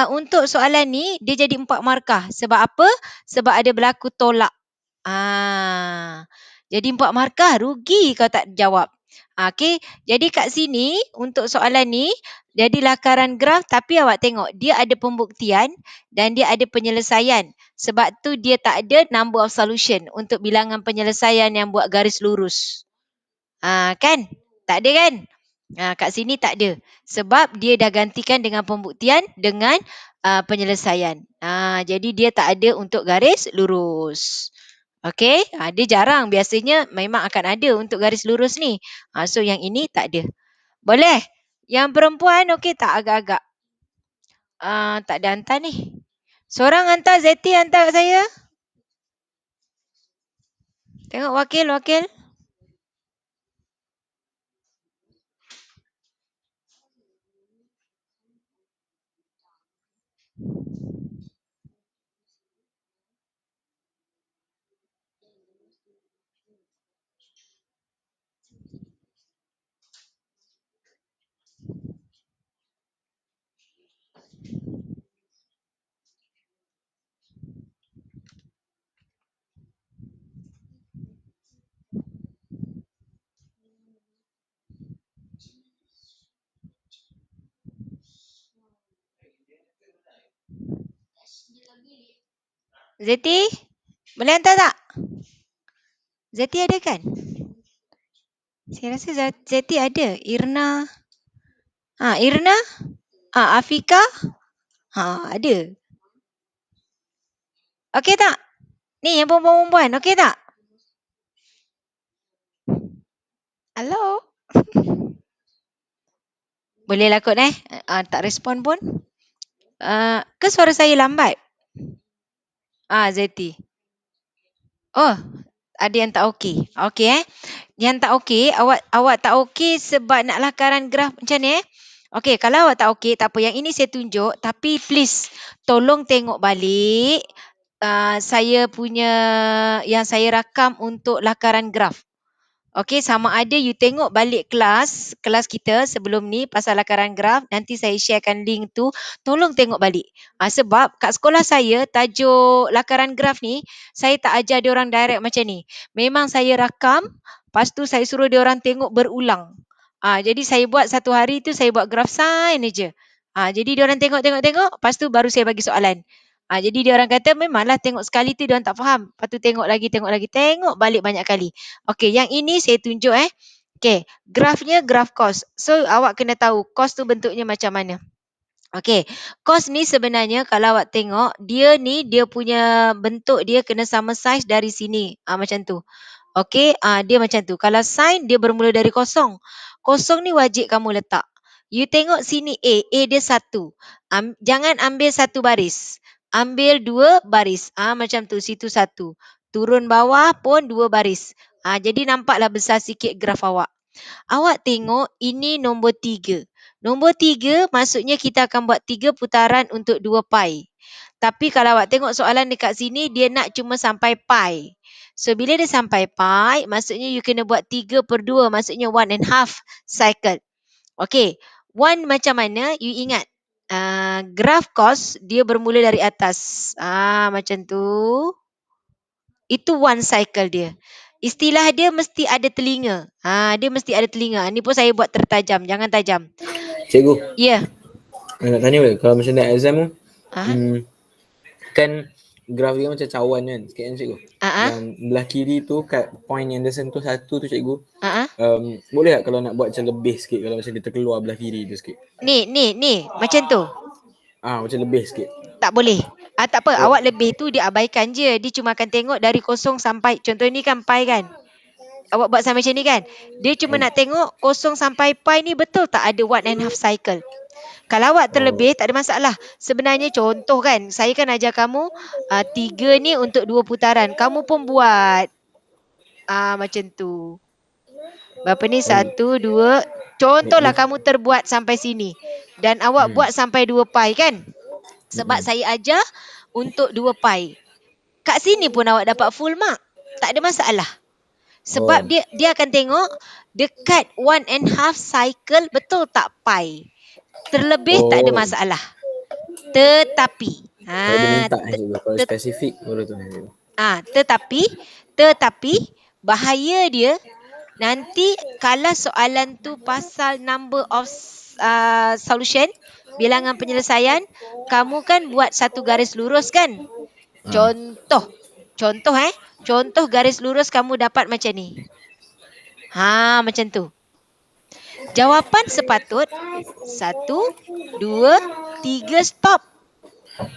Untuk soalan ni dia jadi 4 markah. Sebab apa? Sebab ada berlaku tolak. Jadi 4 markah, rugi kau tak jawab. Okey, jadi kat sini untuk soalan ni jadi lakaran graf, tapi awak tengok dia ada pembuktian dan dia ada penyelesaian. Sebab tu dia tak ada number of solution untuk bilangan penyelesaian yang buat garis lurus. Kan? Tak ada kan? Kat sini tak ada. Sebab dia dah gantikan dengan pembuktian dengan penyelesaian. Jadi dia tak ada untuk garis lurus. Okey, dia jarang. Biasanya memang akan ada untuk garis lurus ni. So yang ini tak ada. Boleh? Yang perempuan okey tak agak-agak? Tak ada hantar ni. Seorang hantar, Zeti hantar kat saya. Tengok wakil. Zeti, boleh hantar tak? Zeti ada kan? Saya rasa Zeti ada. Irna. Irna? Afika? Ada. Okey tak? Ni yang perempuan-perempuan, okey tak? Hello? Boleh lah kot tak respon pun. Ke suara saya lambat? Zeti. Oh, ada yang tak okey. Okey Yang tak okey, awak tak okey sebab nak lakaran graf macam ni Okey, kalau awak tak okey, tak apa. Yang ini saya tunjuk, tapi please tolong tengok balik saya punya yang saya rakam untuk lakaran graf. Okey, sama ada you tengok balik kelas kita sebelum ni pasal lakaran graf, nanti saya sharekan link tu, tolong tengok balik. Sebab kat sekolah saya tajuk lakaran graf ni, saya tak ajar dia orang direct macam ni. Memang saya rakam, lepas tu saya suruh dia orang tengok berulang. Jadi saya buat satu hari tu saya buat graf sign je. Jadi dia orang tengok, lepas tu baru saya bagi soalan. Jadi dia orang kata memanglah tengok sekali tu dia orang tak faham. Lepas tu tengok lagi, tengok balik banyak kali. Okey, yang ini saya tunjuk Okey, grafnya graf kos. So awak kena tahu kos tu bentuknya macam mana. Okey, kos ni sebenarnya kalau awak tengok dia punya bentuk dia kena sama saiz dari sini. Macam tu. Okey, dia macam tu. Kalau sin dia bermula dari kosong. Kosong ni wajib kamu letak. You tengok sini A dia 1. Jangan ambil 1 baris. Ambil 2 baris. Macam tu, situ 1. Turun bawah pun 2 baris. Jadi nampaklah besar sikit graf awak. Awak tengok ini nombor 3. Nombor 3 maksudnya kita akan buat 3 putaran untuk 2 pi. Tapi kalau awak tengok soalan dekat sini, dia nak cuma sampai pi. So, bila dia sampai pi, maksudnya you kena buat 3/2, maksudnya 1.5 cycle. Okey, 1 macam mana? You ingat, graf cos, dia bermula dari atas. Macam tu. Itu 1 cycle dia. Istilah dia mesti ada telinga. Dia mesti ada telinga. Ni pun saya buat tertajam, jangan tajam. Cikgu. Ya. Nak tanya boleh, kalau macam nak exam tu, kan graf dia macam cawan kan, sikit kan cikgu. Yang belah kiri tu kat point yang dia sentuh 1 tu cikgu. Boleh tak kalau nak buat macam lebih sikit, kalau macam dia terkeluar belah kiri tu sikit? Ni, macam tu. Macam lebih sikit. Tak boleh. Tak apa, awak lebih tu dia abaikan je. Dia cuma akan tengok dari kosong sampai, contoh ni kan pi kan. Awak buat sama macam ni kan. Dia cuma nak tengok kosong sampai pi ni betul tak ada 1.5 cycle. Kalau awak terlebih, tak ada masalah. Sebenarnya contoh kan, saya kan ajar kamu 3 ni untuk 2 putaran. Kamu pun buat macam tu. Berapa ni? 1, 2. Contohlah kamu terbuat sampai sini. Dan awak buat sampai 2 pi kan? Sebab saya ajar untuk 2 pi. Kat sini pun awak dapat full mark. Tak ada masalah. Sebab dia akan tengok dekat 1.5 cycle betul tak pi. Terlebih tak ada masalah. Tetapi kalau dia minta kalau spesifik baru tu. Tetapi bahaya dia nanti kalau soalan tu pasal number of solution, bilangan penyelesaian, kamu kan buat satu garis lurus kan? Contoh garis lurus kamu dapat macam ni. Macam tu. Jawapan sepatut 1, 2, 3 stop.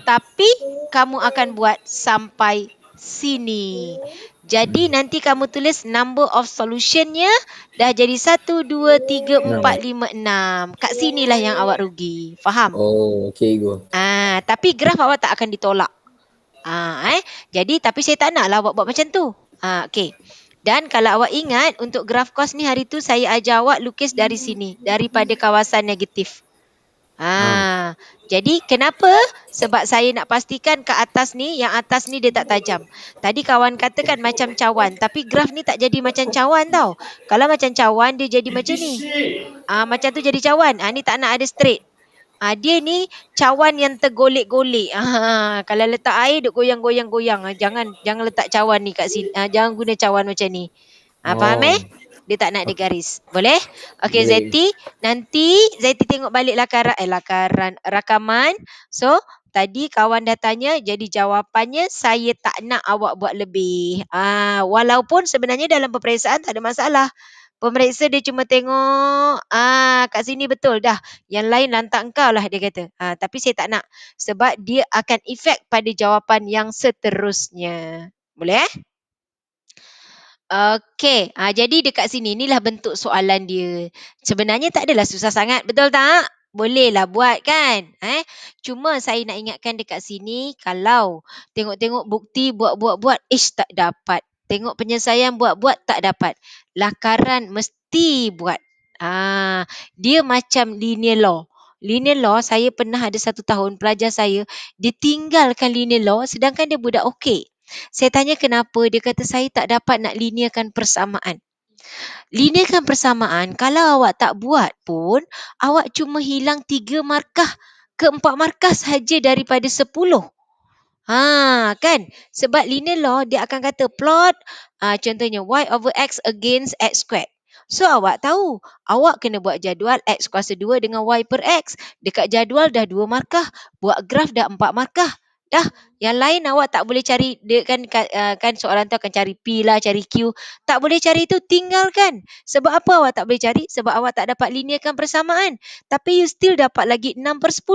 Tapi kamu akan buat sampai sini. Jadi nanti kamu tulis number of solutionnya dah jadi 1, 2, 3, 4, 5, 6. Kat sinilah yang awak rugi. Faham? Okey go. Tapi graf awak tak akan ditolak. Jadi tapi saya tak naklah awak buat macam tu. Okey. Dan kalau awak ingat untuk graf kos ni hari tu saya ajar awak lukis dari sini, daripada kawasan negatif. Jadi kenapa? Sebab saya nak pastikan ke atas ni, yang atas ni dia tak tajam. Tadi kawan katakan macam cawan, tapi graf ni tak jadi macam cawan tau. Kalau macam cawan dia jadi macam ni. Macam tu jadi cawan. Ni tak nak ada straight. Dia ni cawan yang tergolek-golek. Kalau letak air duk goyang-goyang-goyang. Jangan letak cawan ni kat sini. Jangan guna cawan macam ni. Faham Dia tak nak ada garis. Boleh? Okey Zeti, nanti Zeti tengok balik rakaman. So, tadi kawan dah tanya, jadi jawapannya saya tak nak awak buat lebih. Walaupun sebenarnya dalam peperiksaan tak ada masalah. Pemeriksa dia cuma tengok, kat sini betul dah. Yang lain lantak engkau lah dia kata. Tapi saya tak nak. Sebab dia akan efek pada jawapan yang seterusnya. Boleh Okey, jadi dekat sini inilah bentuk soalan dia. Sebenarnya tak adalah susah sangat, betul tak? Bolehlah buat kan? Cuma saya nak ingatkan dekat sini, kalau tengok-tengok bukti buat-buat, tak dapat. Tengok penyelesaian buat-buat tak dapat. Lakaran mesti buat. Dia macam linear law. Linear law, saya pernah ada 1 tahun pelajar saya, dia tinggalkan linear law sedangkan dia budak okey. Saya tanya kenapa, dia kata saya tak dapat nak linearkan persamaan. Linearkan persamaan, kalau awak tak buat pun, awak cuma hilang 3 markah ke 4 markah sahaja daripada 10. Kan? Sebab linear law, dia akan kata plot, contohnya y over x against x squared. So awak tahu, awak kena buat jadual x kuasa 2 dengan y per x. Dekat jadual dah 2 markah, buat graf dah 4 markah. Dah, yang lain awak tak boleh cari, dia kan soalan tu akan cari P lah, cari Q. Tak boleh cari tu, tinggalkan. Sebab apa awak tak boleh cari? Sebab awak tak dapat linearkan persamaan. Tapi you still dapat lagi 6/10.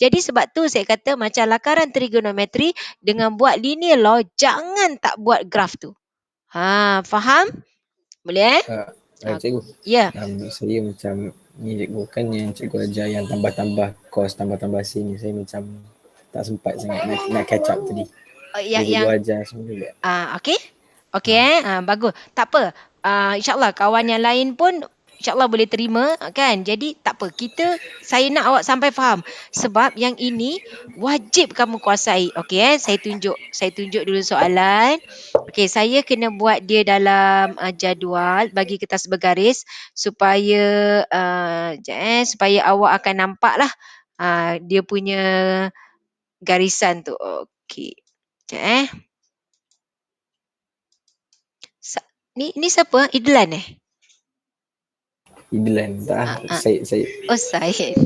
Jadi sebab tu saya kata macam lakaran trigonometri dengan buat linear law, jangan tak buat graf tu. Faham? Boleh Cikgu. Ya. Saya macam ni cikgu, kan yang cikgu ajar yang tambah-tambah kos, tambah-tambah sini, saya macam tak sempat sangat nak catch up tadi. Cikgu ajar semua juga. Okey. Bagus. Tak apa. InsyaAllah kawan yang lain pun InsyaAllah boleh terima kan. Jadi tak apa. Saya nak awak sampai faham. Sebab yang ini wajib kamu kuasai. Okey Saya tunjuk dulu soalan. Okey, saya kena buat dia dalam jadual, bagi kertas bergaris supaya supaya awak akan nampak lah dia punya garisan tu. Okey. Ni siapa? Idlan Idlan tak? Saya. Oh, Syed.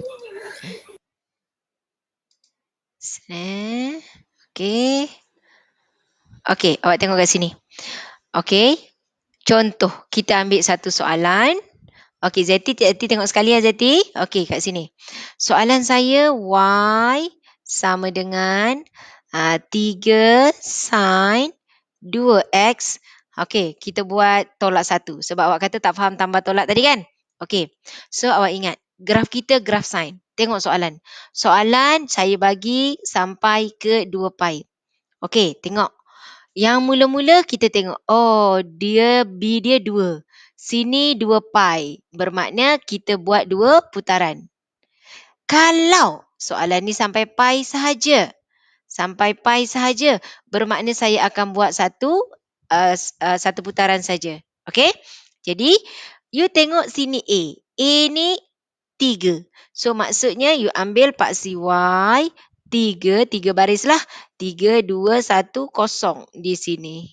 Okey, awak tengok kat sini. Okey. Contoh, kita ambil satu soalan. Okey, Zeti tengok sekali ya Zeti. Okey, kat sini. Soalan saya y sama dengan 3 sin 2x. Okey, kita buat tolak 1. Sebab awak kata tak faham tambah tolak tadi kan? Okey, so awak ingat, graf kita graf sin. Tengok soalan. Soalan saya bagi sampai ke 2 pi. Okey, tengok. Yang mula-mula kita tengok, B dia 2. Sini 2 pi. Bermakna kita buat 2 putaran. Kalau Soalan ni sampai pi sahaja. Sampai pi sahaja. Bermakna saya akan buat satu putaran saja. Okey? Jadi, you tengok sini A. A ni 3. So, maksudnya you ambil paksi Y 3 baris lah. 3, 2, 1, kosong di sini.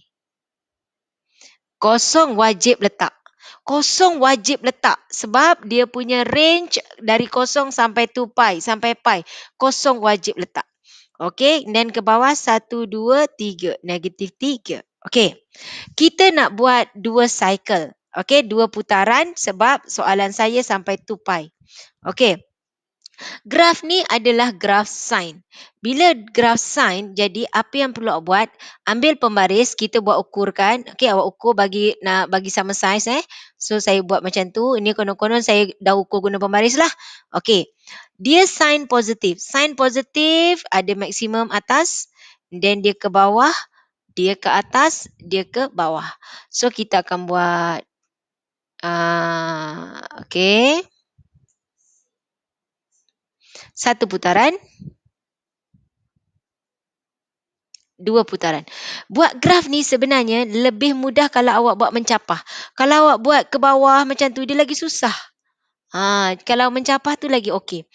Kosong wajib letak. Kosong wajib letak sebab dia punya range dari kosong sampai 2 pi, sampai pi. Kosong wajib letak. Okey, dan ke bawah 1, 2, 3. Negatif 3. Okey, kita nak buat 2 cycle. Okey, 2 putaran sebab soalan saya sampai 2 pi. Okey. Graf ni adalah graf sin. Bila graf sin, jadi apa yang perlu awak buat, ambil pembaris, kita buat ukurkan. Okey, awak ukur bagi sama saiz So saya buat macam tu. Ini konon-konon saya dah ukur guna pembaris lah. Okey. Dia sin positif. Sin positif ada maksimum atas, then dia ke bawah, dia ke atas, dia ke bawah. So kita akan buat okey. 1 putaran, 2 putaran. Buat graf ni sebenarnya lebih mudah kalau awak buat mencapah. Kalau awak buat ke bawah macam tu, dia lagi susah. Kalau mencapah tu lagi okey.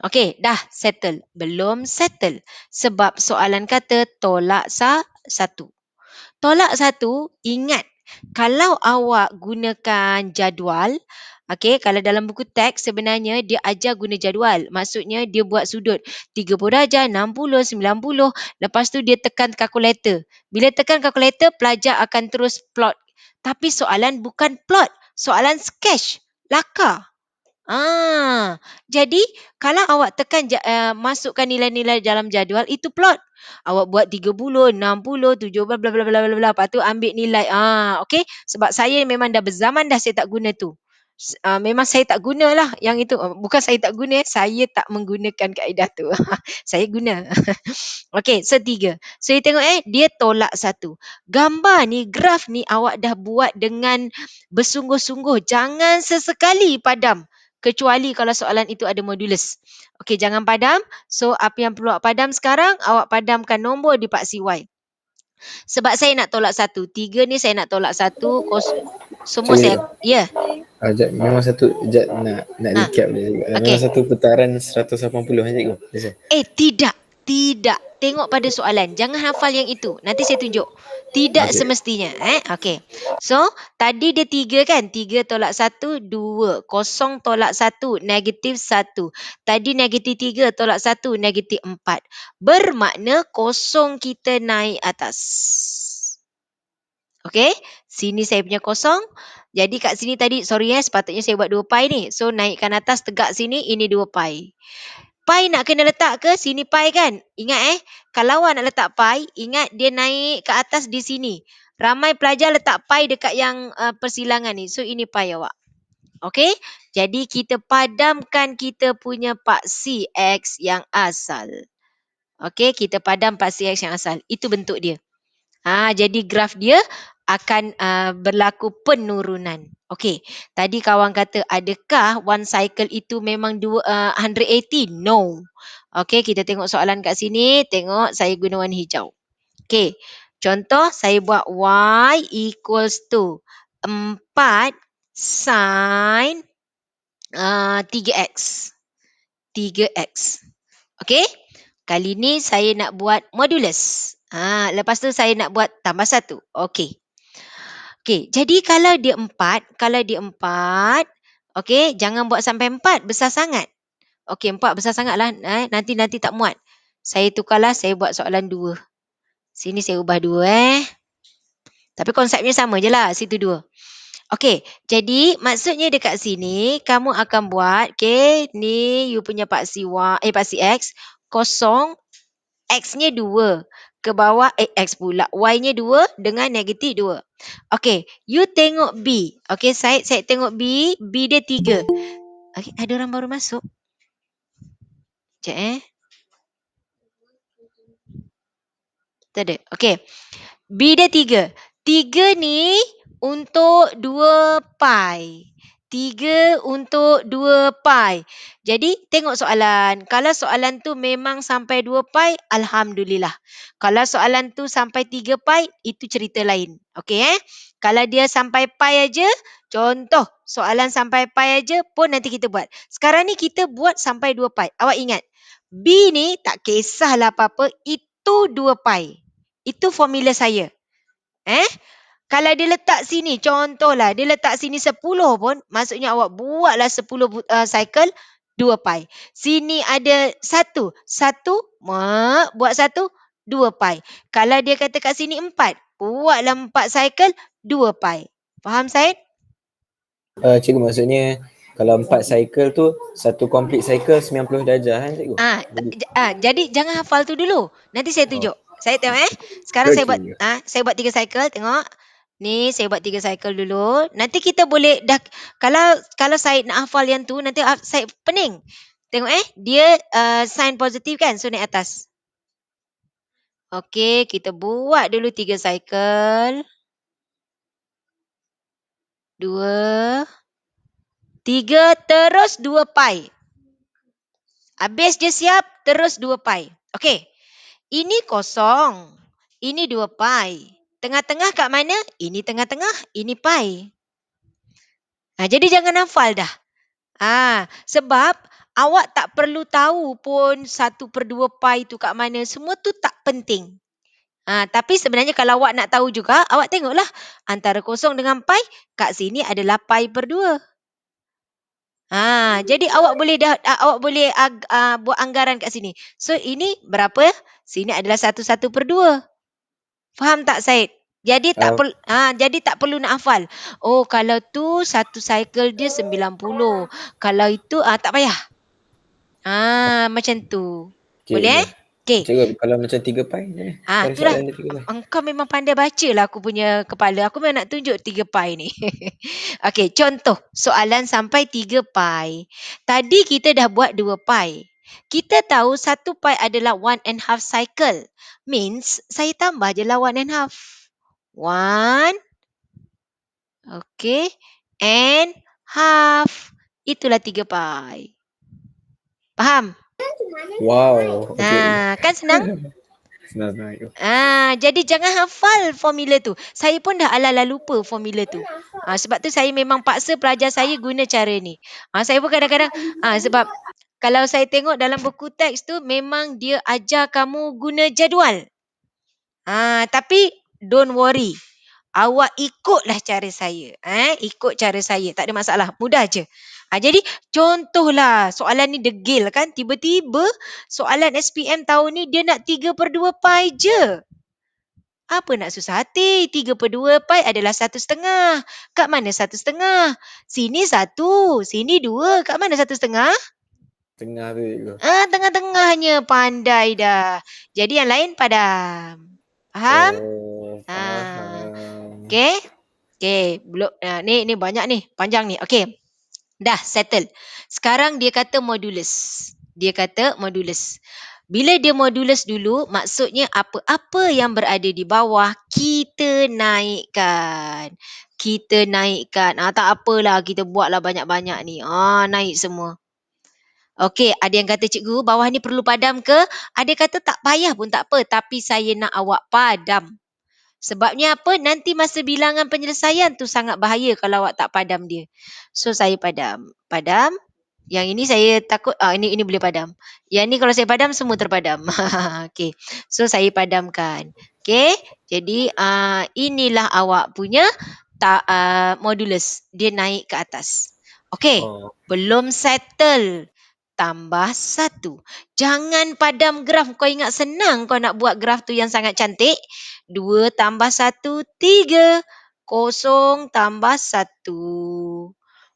Okey, dah settle. Belum settle. Sebab soalan kata tolak 1. Tolak 1, ingat. Kalau awak gunakan jadual, okey, kalau dalam buku teks sebenarnya dia ajar guna jadual. Maksudnya dia buat sudut 30 darjah, 60, 90. Lepas tu dia tekan kalkulator. Bila tekan kalkulator, pelajar akan terus plot. Tapi soalan bukan plot. Soalan sketch. Laka. Jadi kalau awak tekan masukkan nilai-nilai dalam jadual, itu plot. Awak buat 30, 60, 70, bla bla bla bla bla. Lepas tu ambil nilai. Okey. Sebab saya memang dah berzaman dah saya tak guna tu. Memang saya tak gunalah yang itu. Bukan saya tak guna, saya tak menggunakan kaedah tu. Saya guna. Okey, so 3. So you tengok dia tolak 1. Gambar ni, graf ni awak dah buat dengan bersungguh-sungguh. Jangan sesekali padam. Kecuali kalau soalan itu ada modulus. Okey, jangan padam. So, apa yang perlu awak padam sekarang, awak padamkan nombor di paksi Y. Sebab saya nak tolak 1. 3 ni saya nak tolak 1. Semua saya... Ya. Memang satu, nak recap dia juga. Memang satu putaran 180 cikgu. Tidak. Tengok pada soalan. Jangan hafal yang itu. Nanti saya tunjuk. Tidak semestinya. Okey. So, tadi dia 3 kan? 3 tolak 1, 2. Kosong tolak 1, negatif 1. Tadi negatif 3 tolak 1, negatif 4. Bermakna kosong kita naik atas. Okey? Sini saya punya kosong. Jadi kat sini tadi, sorry sepatutnya saya buat 2 pi ni. So, naikkan atas, tegak sini, ini 2 pi. Pi nak kena letak ke? Sini pi kan? Ingat kalau awak nak letak pi, ingat dia naik ke atas di sini. Ramai pelajar letak pi dekat yang persilangan ni. So, ini pi awak. Okey? Jadi, kita padamkan kita punya paksi X yang asal. Okey? Kita padam paksi X yang asal. Itu bentuk dia. Jadi, graf dia akan berlaku penurunan. Okey, tadi kawan kata adakah one cycle itu memang 180? No. Okey, kita tengok soalan kat sini. Tengok saya guna warna hijau. Okey, contoh saya buat Y equals to 4 sin 3X. 3X. Okey, kali ni saya nak buat modulus. Lepas tu saya nak buat tambah 1. Okey. Okey, jadi kalau dia 4, okey, jangan buat sampai 4, besar sangat. Okey, 4 besar sangatlah. Nanti tak muat. Saya tukarlah, saya buat soalan 2. Sini saya ubah 2 Tapi konsepnya sama je lah, situ 2. Okey, jadi maksudnya dekat sini kamu akan buat, okey, ni you punya paksi X, kosong, X-nya 2. Ke bawah X pula. Y-nya 2 dengan negatif 2. Okey, you tengok B. Okey, saya tengok B. B dia 3. Okey, ada orang baru masuk. Sekejap Tak ada. Okey. B dia 3. 3 ni untuk 2 pi. 3 untuk 2 pi. Jadi tengok soalan. Kalau soalan tu memang sampai 2 pi, alhamdulillah. Kalau soalan tu sampai 3 pi, itu cerita lain. Okey Kalau dia sampai pi aja, contoh soalan sampai pi aja pun nanti kita buat. Sekarang ni kita buat sampai 2 pi. Awak ingat, B ni tak kisahlah apa-apa, itu 2 pi. Itu formula saya. Kalau dia letak sini, contohlah dia letak sini 10 pun, maksudnya awak buatlah 10 cycle 2 pi. Sini ada 1, buat 1, 2 pi. Kalau dia kata kat sini 4, buatlah 4 cycle 2 pi. Faham Syed? Cikgu, maksudnya kalau 4 cycle tu, satu complete cycle 90 darjah kan cikgu? Jadi jangan hafal tu dulu. Nanti saya tunjuk. Saya tengok Sekarang saya buat 3 cycle, tengok. Ni saya buat 3 cycle dulu. Nanti kita boleh dah, kalau saya nak hafal yang tu, nanti saya pening. Tengok dia sign positif kan, so naik atas. Okey, kita buat dulu 3 cycle. 2, 3, terus 2 pi. Habis je siap, terus 2 pi. Okey. Ini kosong. Ini 2 pi. Tengah-tengah kat mana? Ini tengah-tengah, ini pi. Jadi jangan hafal dah. Sebab awak tak perlu tahu pun 1/2 pi tu kat mana. Semua tu tak penting. Tapi sebenarnya kalau awak nak tahu juga, awak tengoklah antara kosong dengan pi, kat sini adalah pi/2. Jadi awak boleh buat anggaran kat sini. So ini berapa? Sini adalah 1/2. Faham tak Syed? Jadi tak perlu nak hafal. Oh, kalau tu satu cycle dia 90. Kalau itu tak payah. Macam tu. Okay, boleh? Okay. Cikgu, kalau macam 3 pi je. Itulah. Engkau memang pandai baca lah aku punya kepala. Aku memang nak tunjuk 3 pi ni. Okey, contoh soalan sampai 3 pi. Tadi kita dah buat 2 pi. Kita tahu 1 pi adalah 1/2 cycle. Means saya tambah je lah 1/2. 1. Okey. And half. Itulah 3 pi. Faham? Wow. Okay. Kan senang? Senang. Jadi jangan hafal formula tu. Saya pun dah ala-ala lupa formula tu. Sebab tu saya memang paksa pelajar saya guna cara ni. Saya pun kadang-kadang sebab kalau saya tengok dalam buku teks tu memang dia ajar kamu guna jadual. Tapi don't worry. Awak ikutlah cara saya. Ikut cara saya. Tak ada masalah. Mudah je. Jadi contohlah soalan ni degil kan. Tiba-tiba soalan SPM tahun ni dia nak 3/2 pi je. Apa nak susah hati? 3/2 pi adalah 1/2. Kat mana 1/2? Sini 1. Sini 2. Kat mana 1/2? Tengah tu. Tengah-tengahnya. Pandai dah. Jadi yang lain padam. Faham? Okey. Belum ni banyak ni, panjang ni. Okey. Dah settle. Sekarang dia kata modulus. Bila dia modulus dulu, maksudnya apa-apa yang berada di bawah kita naikkan. Tak apalah, kita buatlah banyak-banyak ni. Naik semua. Okey, ada yang kata cikgu bawah ni perlu padam ke? Ada kata tak payah pun tak apa, tapi saya nak awak padam. Sebabnya apa? Nanti masa bilangan penyelesaian tu sangat bahaya kalau awak tak padam dia. So saya padam. Yang ini saya takut ini boleh padam. Yang ni kalau saya padam semua terpadam. Okey. So saya padamkan. Okey. Jadi inilah awak punya modulus. Dia naik ke atas. Okey. Belum settle. Tambah 1. Jangan padam graf. Kau ingat senang kau nak buat graf tu yang sangat cantik. 2 tambah 1, 3. 0 tambah 1.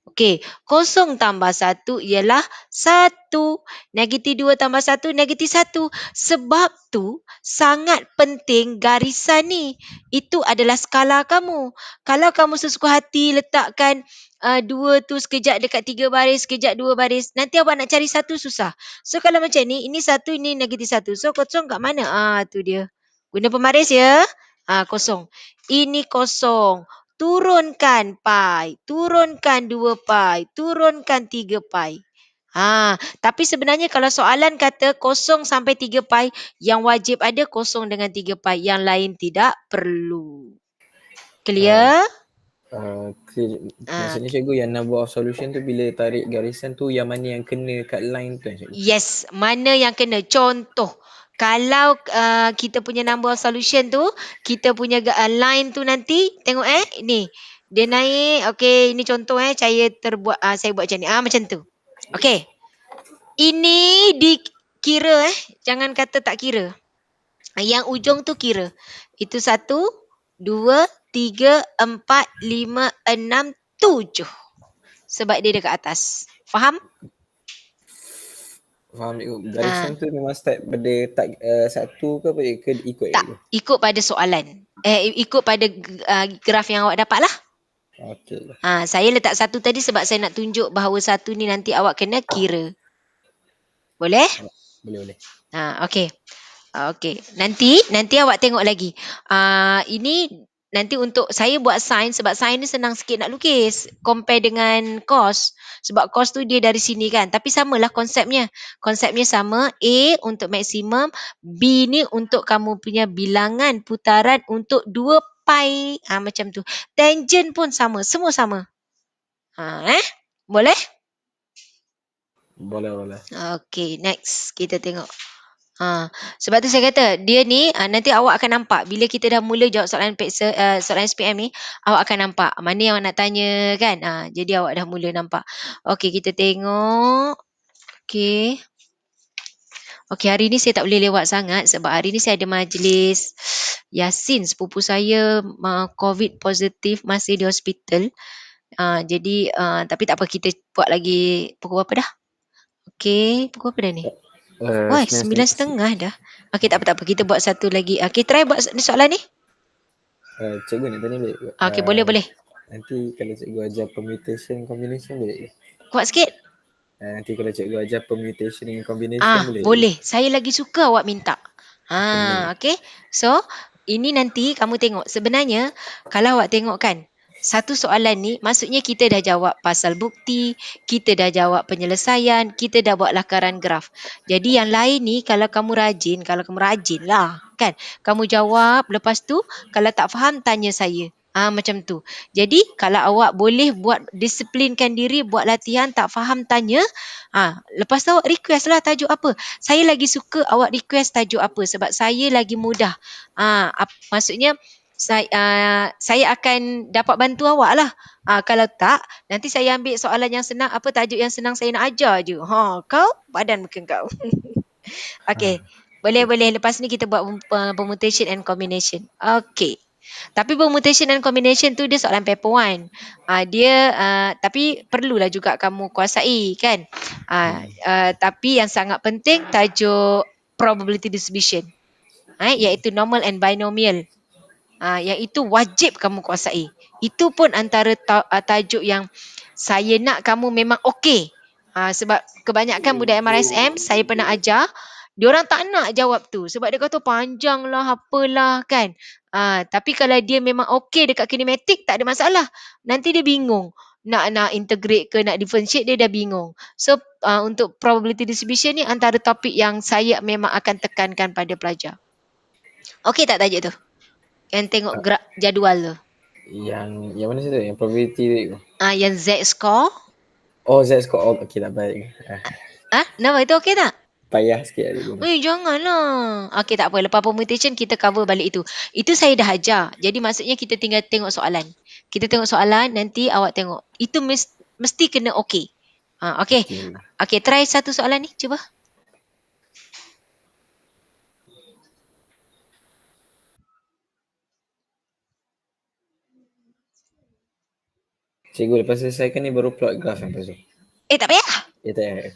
Okey, 0 tambah 1 ialah 1. Negatif 2 tambah 1, negatif 1. Sebab tu sangat penting garisan ni. Itu adalah skala kamu. Kalau kamu sesuka hati letakkan 2 tu sekejap dekat 3 baris, sekejap 2 baris. Nanti awak nak cari 1 susah. So kalau macam ni, ini 1, ini negatif 1. So 0 kat mana? Tu dia. Guna pembaris ya. 0. Ini 0. turunkan pi, turunkan 2 pi, turunkan 3 pi. Tapi sebenarnya kalau soalan kata 0 sampai 3 pi, yang wajib ada 0 dengan 3 pi, yang lain tidak perlu. Clear? Maksudnya cikgu yang number of solution tu bila tarik garisan tu yang mana yang kena kat line tu cikgu? Yes, mana yang kena. Contoh, kalau kita punya number of solution tu, kita punya line tu nanti, tengok ni. Dia naik, okey, ini contoh saya buat macam ni. Macam tu. Okey. Ini dikira jangan kata tak kira. Yang ujung tu kira. Itu 1, 2, 3, 4, 5, 6, 7. Sebab dia dekat atas. Faham? Faham cikgu. Garisan tu memang start pada satu ke apa ke ikut tak, cikgu? Ikut pada soalan. Ikut pada graf yang awak dapat lah. Okey. Saya letak 1 tadi sebab saya nak tunjuk bahawa 1 ni nanti awak kena kira. Boleh? Boleh. Okey. Okey. Nanti awak tengok lagi. Ini nanti untuk saya buat sign sebab sign ni senang sikit nak lukis compare dengan cos. Sebab cos tu dia dari sini kan. Tapi samalah konsepnya. Konsepnya sama. A untuk maksimum, B ni untuk kamu punya bilangan putaran untuk 2 pi. Macam tu. Tangent pun sama. Semua sama. Boleh? Boleh. Okey, next kita tengok. Sebab tu saya kata dia ni nanti awak akan nampak bila kita dah mula jawab soalan soalan SPM ni, awak akan nampak mana yang awak nak tanya kan. Jadi awak dah mula nampak. Okey, kita tengok. Okey, hari ni saya tak boleh lewat sangat sebab hari ni saya ada majlis Yasin, sepupu saya COVID positif, masih di hospital. Jadi tapi tak apa, kita buat lagi pukul berapa dah? Okey, pukul apa dah ni? 9:30 dah. Okey, tak apa. Kita buat satu lagi. Okey, try buat soalan ni. Cikgu nak tanya balik. Okey, boleh. Nanti kalau cikgu ajar permutation combination boleh? Kuat sikit. Nanti kalau cikgu ajar permutation dengan combination boleh? Boleh. Saya lagi suka awak minta. Okey. So, ini nanti kamu tengok. Sebenarnya kalau awak tengok kan, satu soalan ni maksudnya kita dah jawab pasal bukti, kita dah jawab penyelesaian, kita dah buat lakaran graf. Jadi yang lain ni kalau kamu rajin lah kan. Kamu jawab, lepas tu kalau tak faham tanya saya. Macam tu. Jadi kalau awak boleh buat disiplinkan diri, buat latihan, tak faham tanya. Lepas tu awak request lah tajuk apa. Saya lagi suka awak request tajuk apa sebab saya lagi mudah. Maksudnya saya akan dapat bantu awak lah. Kalau tak, nanti saya ambil soalan yang senang, apa tajuk yang senang saya nak ajar je. Kau, badan muka kau. Okey, boleh. Lepas ni kita buat permutation and combination. Okey. Tapi permutation and combination tu dia soalan paper 1. Tapi perlulah juga kamu kuasai kan. Tapi yang sangat penting tajuk probability distribution. Iaitu normal and binomial. Yang itu wajib kamu kuasai. Itu pun antara tajuk yang saya nak kamu memang okey. Sebab kebanyakan budak MRSM saya pernah ajar, diorang tak nak jawab tu sebab dia kata panjang lah, apalah kan. Tapi kalau dia memang okey dekat kinematik, tak ada masalah. Nanti dia bingung. Nak integrate ke nak differentiate, dia dah bingung. So untuk probability distribution ni antara topik yang saya memang akan tekankan pada pelajar. Okey tak tajuk tu? Yang tengok jadual tu. Yang mana tu? Yang probability tu? Yang Z-score. Oh, Z-score. Okey, tak baik. Nama itu okey tak? Payah sikit hari tu. Janganlah. Okey, tak apa. Lepas permutation kita cover balik itu. Itu saya dah ajar. Jadi maksudnya kita tinggal tengok soalan. Kita tengok soalan, nanti awak tengok. Itu mesti kena okey. Okey. Okey, try satu soalan ni. Cuba. Cikgu lepas selesaikan ni baru plot graf yang lepas tu. Tak payah. Tak payah.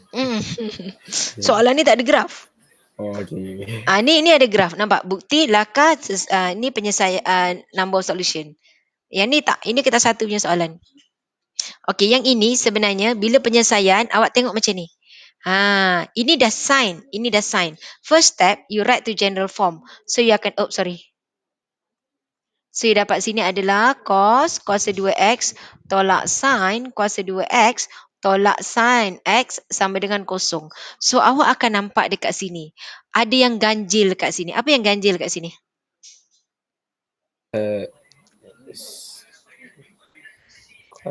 Soalan ni tak ada graf. Okey. Ni ada graf. Nampak? Bukti, lakar, ni penyelesaian number of solution. Yang ni tak. Ini kita satu punya soalan. Okey, yang ini sebenarnya bila penyelesaian awak tengok macam ni. Ini dah sign. First step, you write to general form. So you akan, So you dapat sini adalah cos kuasa 2x tolak sin kuasa 2x tolak sin x sama dengan kosong. So awak akan nampak dekat sini. Ada yang ganjil kat sini. Apa yang ganjil kat sini?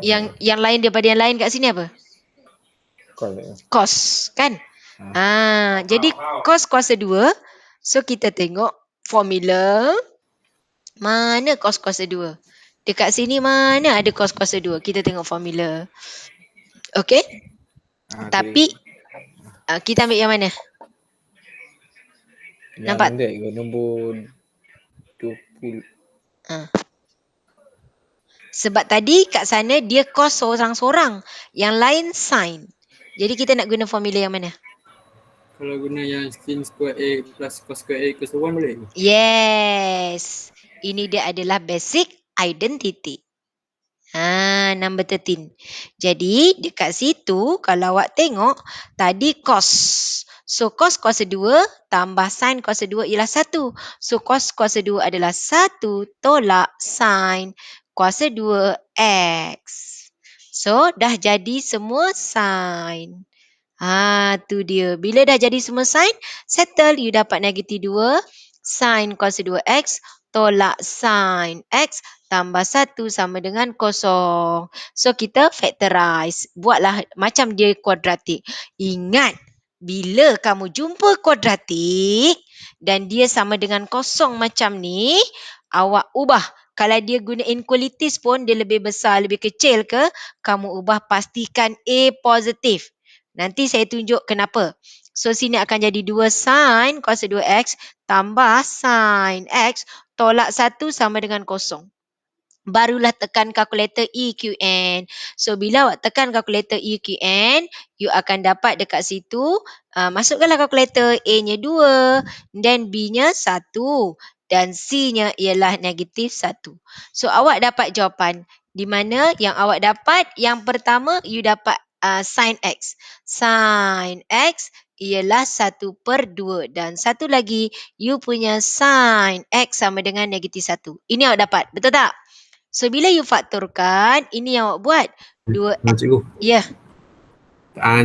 Yang lain daripada yang lain kat sini apa? Cos kan? Jadi cos kuasa 2. So kita tengok formula. Mana cos kuasa 2? Dekat sini mana ada cos kuasa 2? Kita tengok formula. Okey? Tapi kita ambil yang mana? Nampak? Nombor 20. Sebab tadi kat sana dia cos seorang-seorang. Yang lain sin. Jadi kita nak guna formula yang mana? Kalau guna yang sin square A plus cos square A equals to 1 boleh? Yes. Ini dia adalah basic identity. Number 13. Jadi dekat situ kalau awak tengok tadi cos. So cos kuasa 2 tambah sin kuasa 2 ialah 1. So cos kuasa 2 adalah 1 tolak sin kuasa 2x. So dah jadi semua sin. Tu dia. Bila dah jadi semua sin, settle you dapat negatif 2 sin kuasa 2x tolak sin x tambah 1 sama dengan kosong. So kita factorize. Buatlah macam dia kuadratik. Ingat, bila kamu jumpa kuadratik dan dia sama dengan kosong macam ni, awak ubah. Kalau dia guna inequalities pun dia lebih besar, lebih kecil ke, kamu ubah pastikan A positif. Nanti saya tunjuk kenapa. So sini akan jadi 2 sin kuasa 2x tambah sin x tolak 1 sama dengan kosong. Barulah tekan kalkulator EQN. So bila awak tekan kalkulator EQN, you akan dapat dekat situ, masukkanlah kalkulator A-nya 2, then B-nya 1 dan C-nya ialah negatif 1. So awak dapat jawapan di mana yang awak dapat, yang pertama you dapat sin x. Sin x ialah 1/2 dan satu lagi you punya sin x sama dengan negatif 1. Ini awak dapat, betul tak? So bila you faktorkan, ini yang awak buat. 2x. Cikgu. Ya.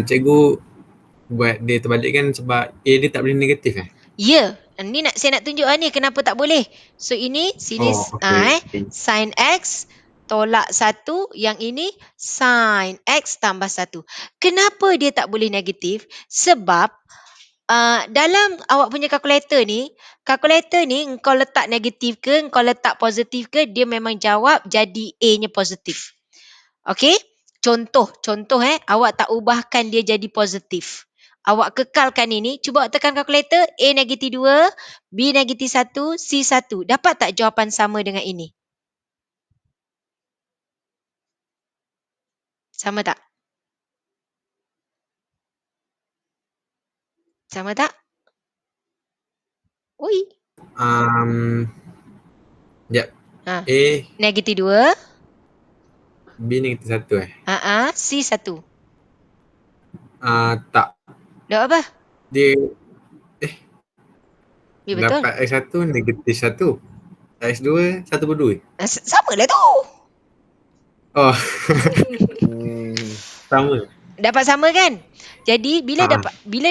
Cikgu buat dia terbalik kan sebab A dia tak boleh negatif Ya. Ni saya nak tunjuk ni kenapa tak boleh. So ini sini sin x tolak 1, yang ini sin x tambah 1. Kenapa dia tak boleh negatif? Sebab dalam awak punya kalkulator ni engkau letak negatif ke, engkau letak positif ke, dia memang jawab jadi A-nya positif. Okey? Contoh awak tak ubahkan dia jadi positif. Awak kekalkan ini, cuba awak tekan kalkulator, A negatif 2, B negatif 1, C 1. Dapat tak jawapan sama dengan ini? Sama tak? Sama tak? Oi. Sekejap. A negatif 2. B negatif 1 C 1. Tak. Dah apa? Dia betul. Dapat X1 negatif 1. X2 1/2. Sama lah tu. Oh. Sama. Dapat sama kan? Jadi bila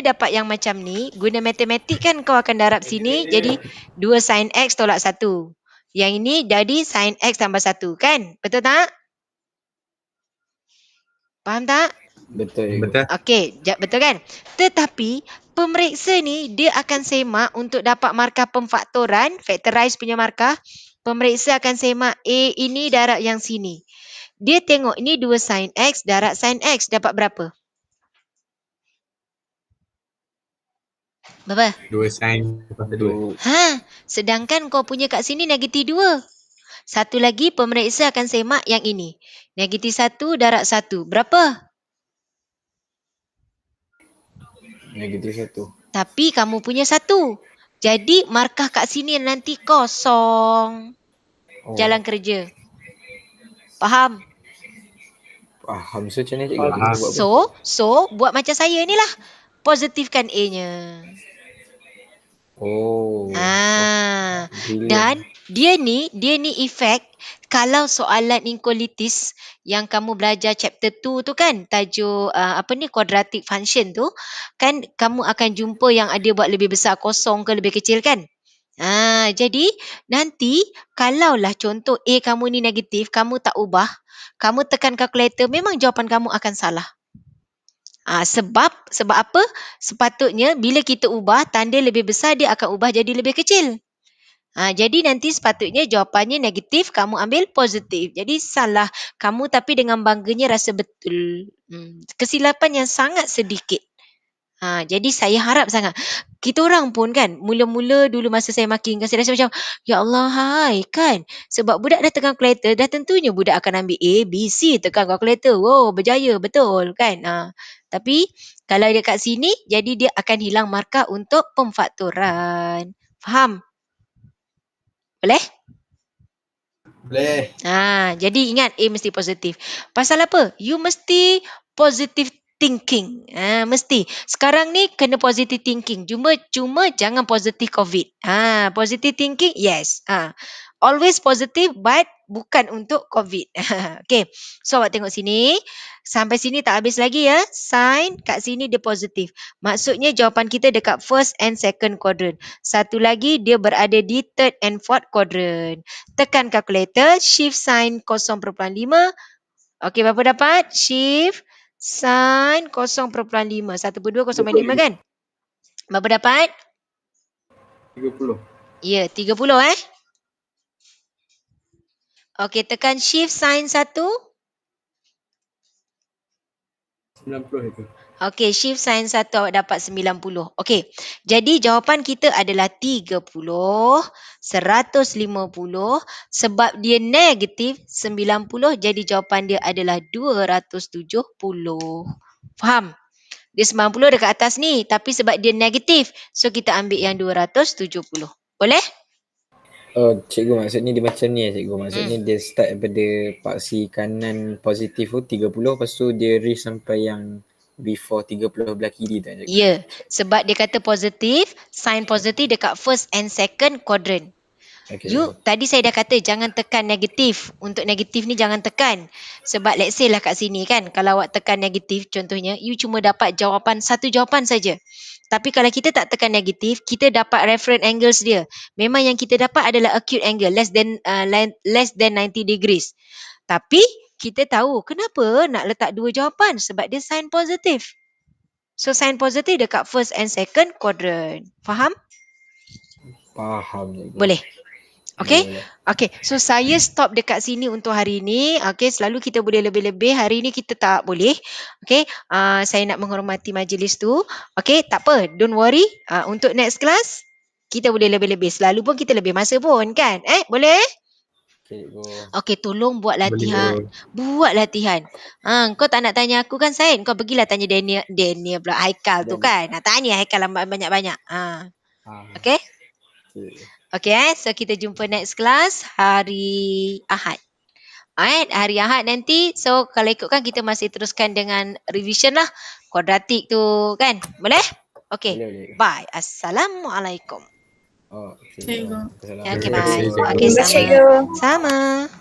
dapat yang macam ni, guna matematik kan kau akan darab sini jadi 2 sin x tolak 1. Yang ini jadi sin x tambah 1 kan? Betul tak? Faham tak? Betul. Okey, betul kan? Tetapi pemeriksa ni dia akan semak untuk dapat markah pemfaktoran, factorize punya markah. Pemeriksa akan semak A ini darab yang sini. Dia tengok ni 2 sin x darab sin x dapat berapa? Berapa? 2 sin kuasa 2. Sedangkan kau punya kat sini negatif 2. Satu lagi pemeriksa akan semak yang ini. Negatif 1 darab 1. Berapa? Negatif 1. Tapi kamu punya 1. Jadi markah kat sini nanti kosong. Jalan kerja. Faham? Faham. So macam mana cikgu? So buat macam saya ni lah. Positifkan A-nya. Oh. Dan dia ni efek kalau soalan inequalities yang kamu belajar chapter 2 tu kan, tajuk quadratic function tu, kan kamu akan jumpa yang ada buat lebih besar kosong ke lebih kecil kan. Jadi nanti kalaulah contoh A kamu ni negatif, kamu tak ubah, kamu tekan kalkulator, memang jawapan kamu akan salah. Sebab apa? Sepatutnya bila kita ubah tanda lebih besar, dia akan ubah jadi lebih kecil. Jadi nanti sepatutnya jawapannya negatif, kamu ambil positif. Jadi salah kamu tapi dengan bangganya rasa betul. Kesilapan yang sangat sedikit. Jadi saya harap sangat kita orang pun kan, mula-mula dulu masa saya marking kan, saya rasa macam ya Allah hai kan, sebab budak dah tekan kalkulator, dah tentunya budak akan ambil A, B, C, tekan kalkulator, wow berjaya betul kan. Tapi kalau dia kat sini, jadi dia akan hilang markah untuk pemfaktoran. Faham? Boleh? Boleh. Jadi ingat A mesti positif. Pasal apa? You mesti positive thinking. Mesti. Sekarang ni kena positive thinking. Cuma jangan positive COVID. Positive thinking, yes. Always positive but bukan untuk COVID. Okay. So awak tengok sini. Sampai sini tak habis lagi ya. Sign kat sini dia positif. Maksudnya jawapan kita dekat first and second quadrant. Satu lagi dia berada di third and fourth quadrant. Tekan kalkulator, shift sign 0.5. Okey, berapa dapat? Shift sign 0.5. 1/2 0.5 kan? Berapa dapat? 30. Ya, 30 Okey, tekan shift sign 1. 90 itu. Okey, shift sign 1 awak dapat 90. Okey, jadi jawapan kita adalah 30, 150. Sebab dia negatif 90, jadi jawapan dia adalah 270. Faham? Dia 90 dekat atas ni, tapi sebab dia negatif, so kita ambil yang 270. Boleh? Oh, cikgu maksudnya dia macam ni cikgu. Maksudnya dia start daripada paksi kanan positif tu 30, lepas tu dia reach sampai yang before 30 belah kiri tu cikgu. Ya, sebab dia kata positif, sign positif dekat first and second quadrant. Okay. Tadi saya dah kata jangan tekan negatif. Untuk negatif ni jangan tekan. Sebab let's say lah kat sini kan, kalau awak tekan negatif contohnya, you cuma dapat satu jawapan saja. Tapi kalau kita tak tekan negatif, kita dapat reference angles dia. Memang yang kita dapat adalah acute angle, less than 90 degrees. Tapi kita tahu kenapa nak letak dua jawapan, sebab dia sign positif. So sign positif dekat first and second quadrant. Faham? Faham cikgu. Boleh? Okay? Okay, so saya stop dekat sini untuk hari ini. Okay, selalu kita boleh lebih-lebih. Hari ini kita tak boleh. Okay, saya nak menghormati majlis tu. Okay, tak apa. Don't worry. Untuk next class, kita boleh lebih-lebih. Selalu pun kita lebih masa pun kan? Boleh? Okay, tolong buat latihan. Buat latihan. Kau tak nak tanya aku kan, Said? Kau pergilah tanya Daniel pula. Haikal tu kan? Nak tanya Haikal banyak-banyak. Okay? Okay, so kita jumpa next class hari Ahad. Alright, hari Ahad nanti. So kalau ikutkan kita masih teruskan dengan revision lah. Kuadratik tu kan? Boleh? Okay, bye. Assalamualaikum. Okay, okay, bye. Okay, sama.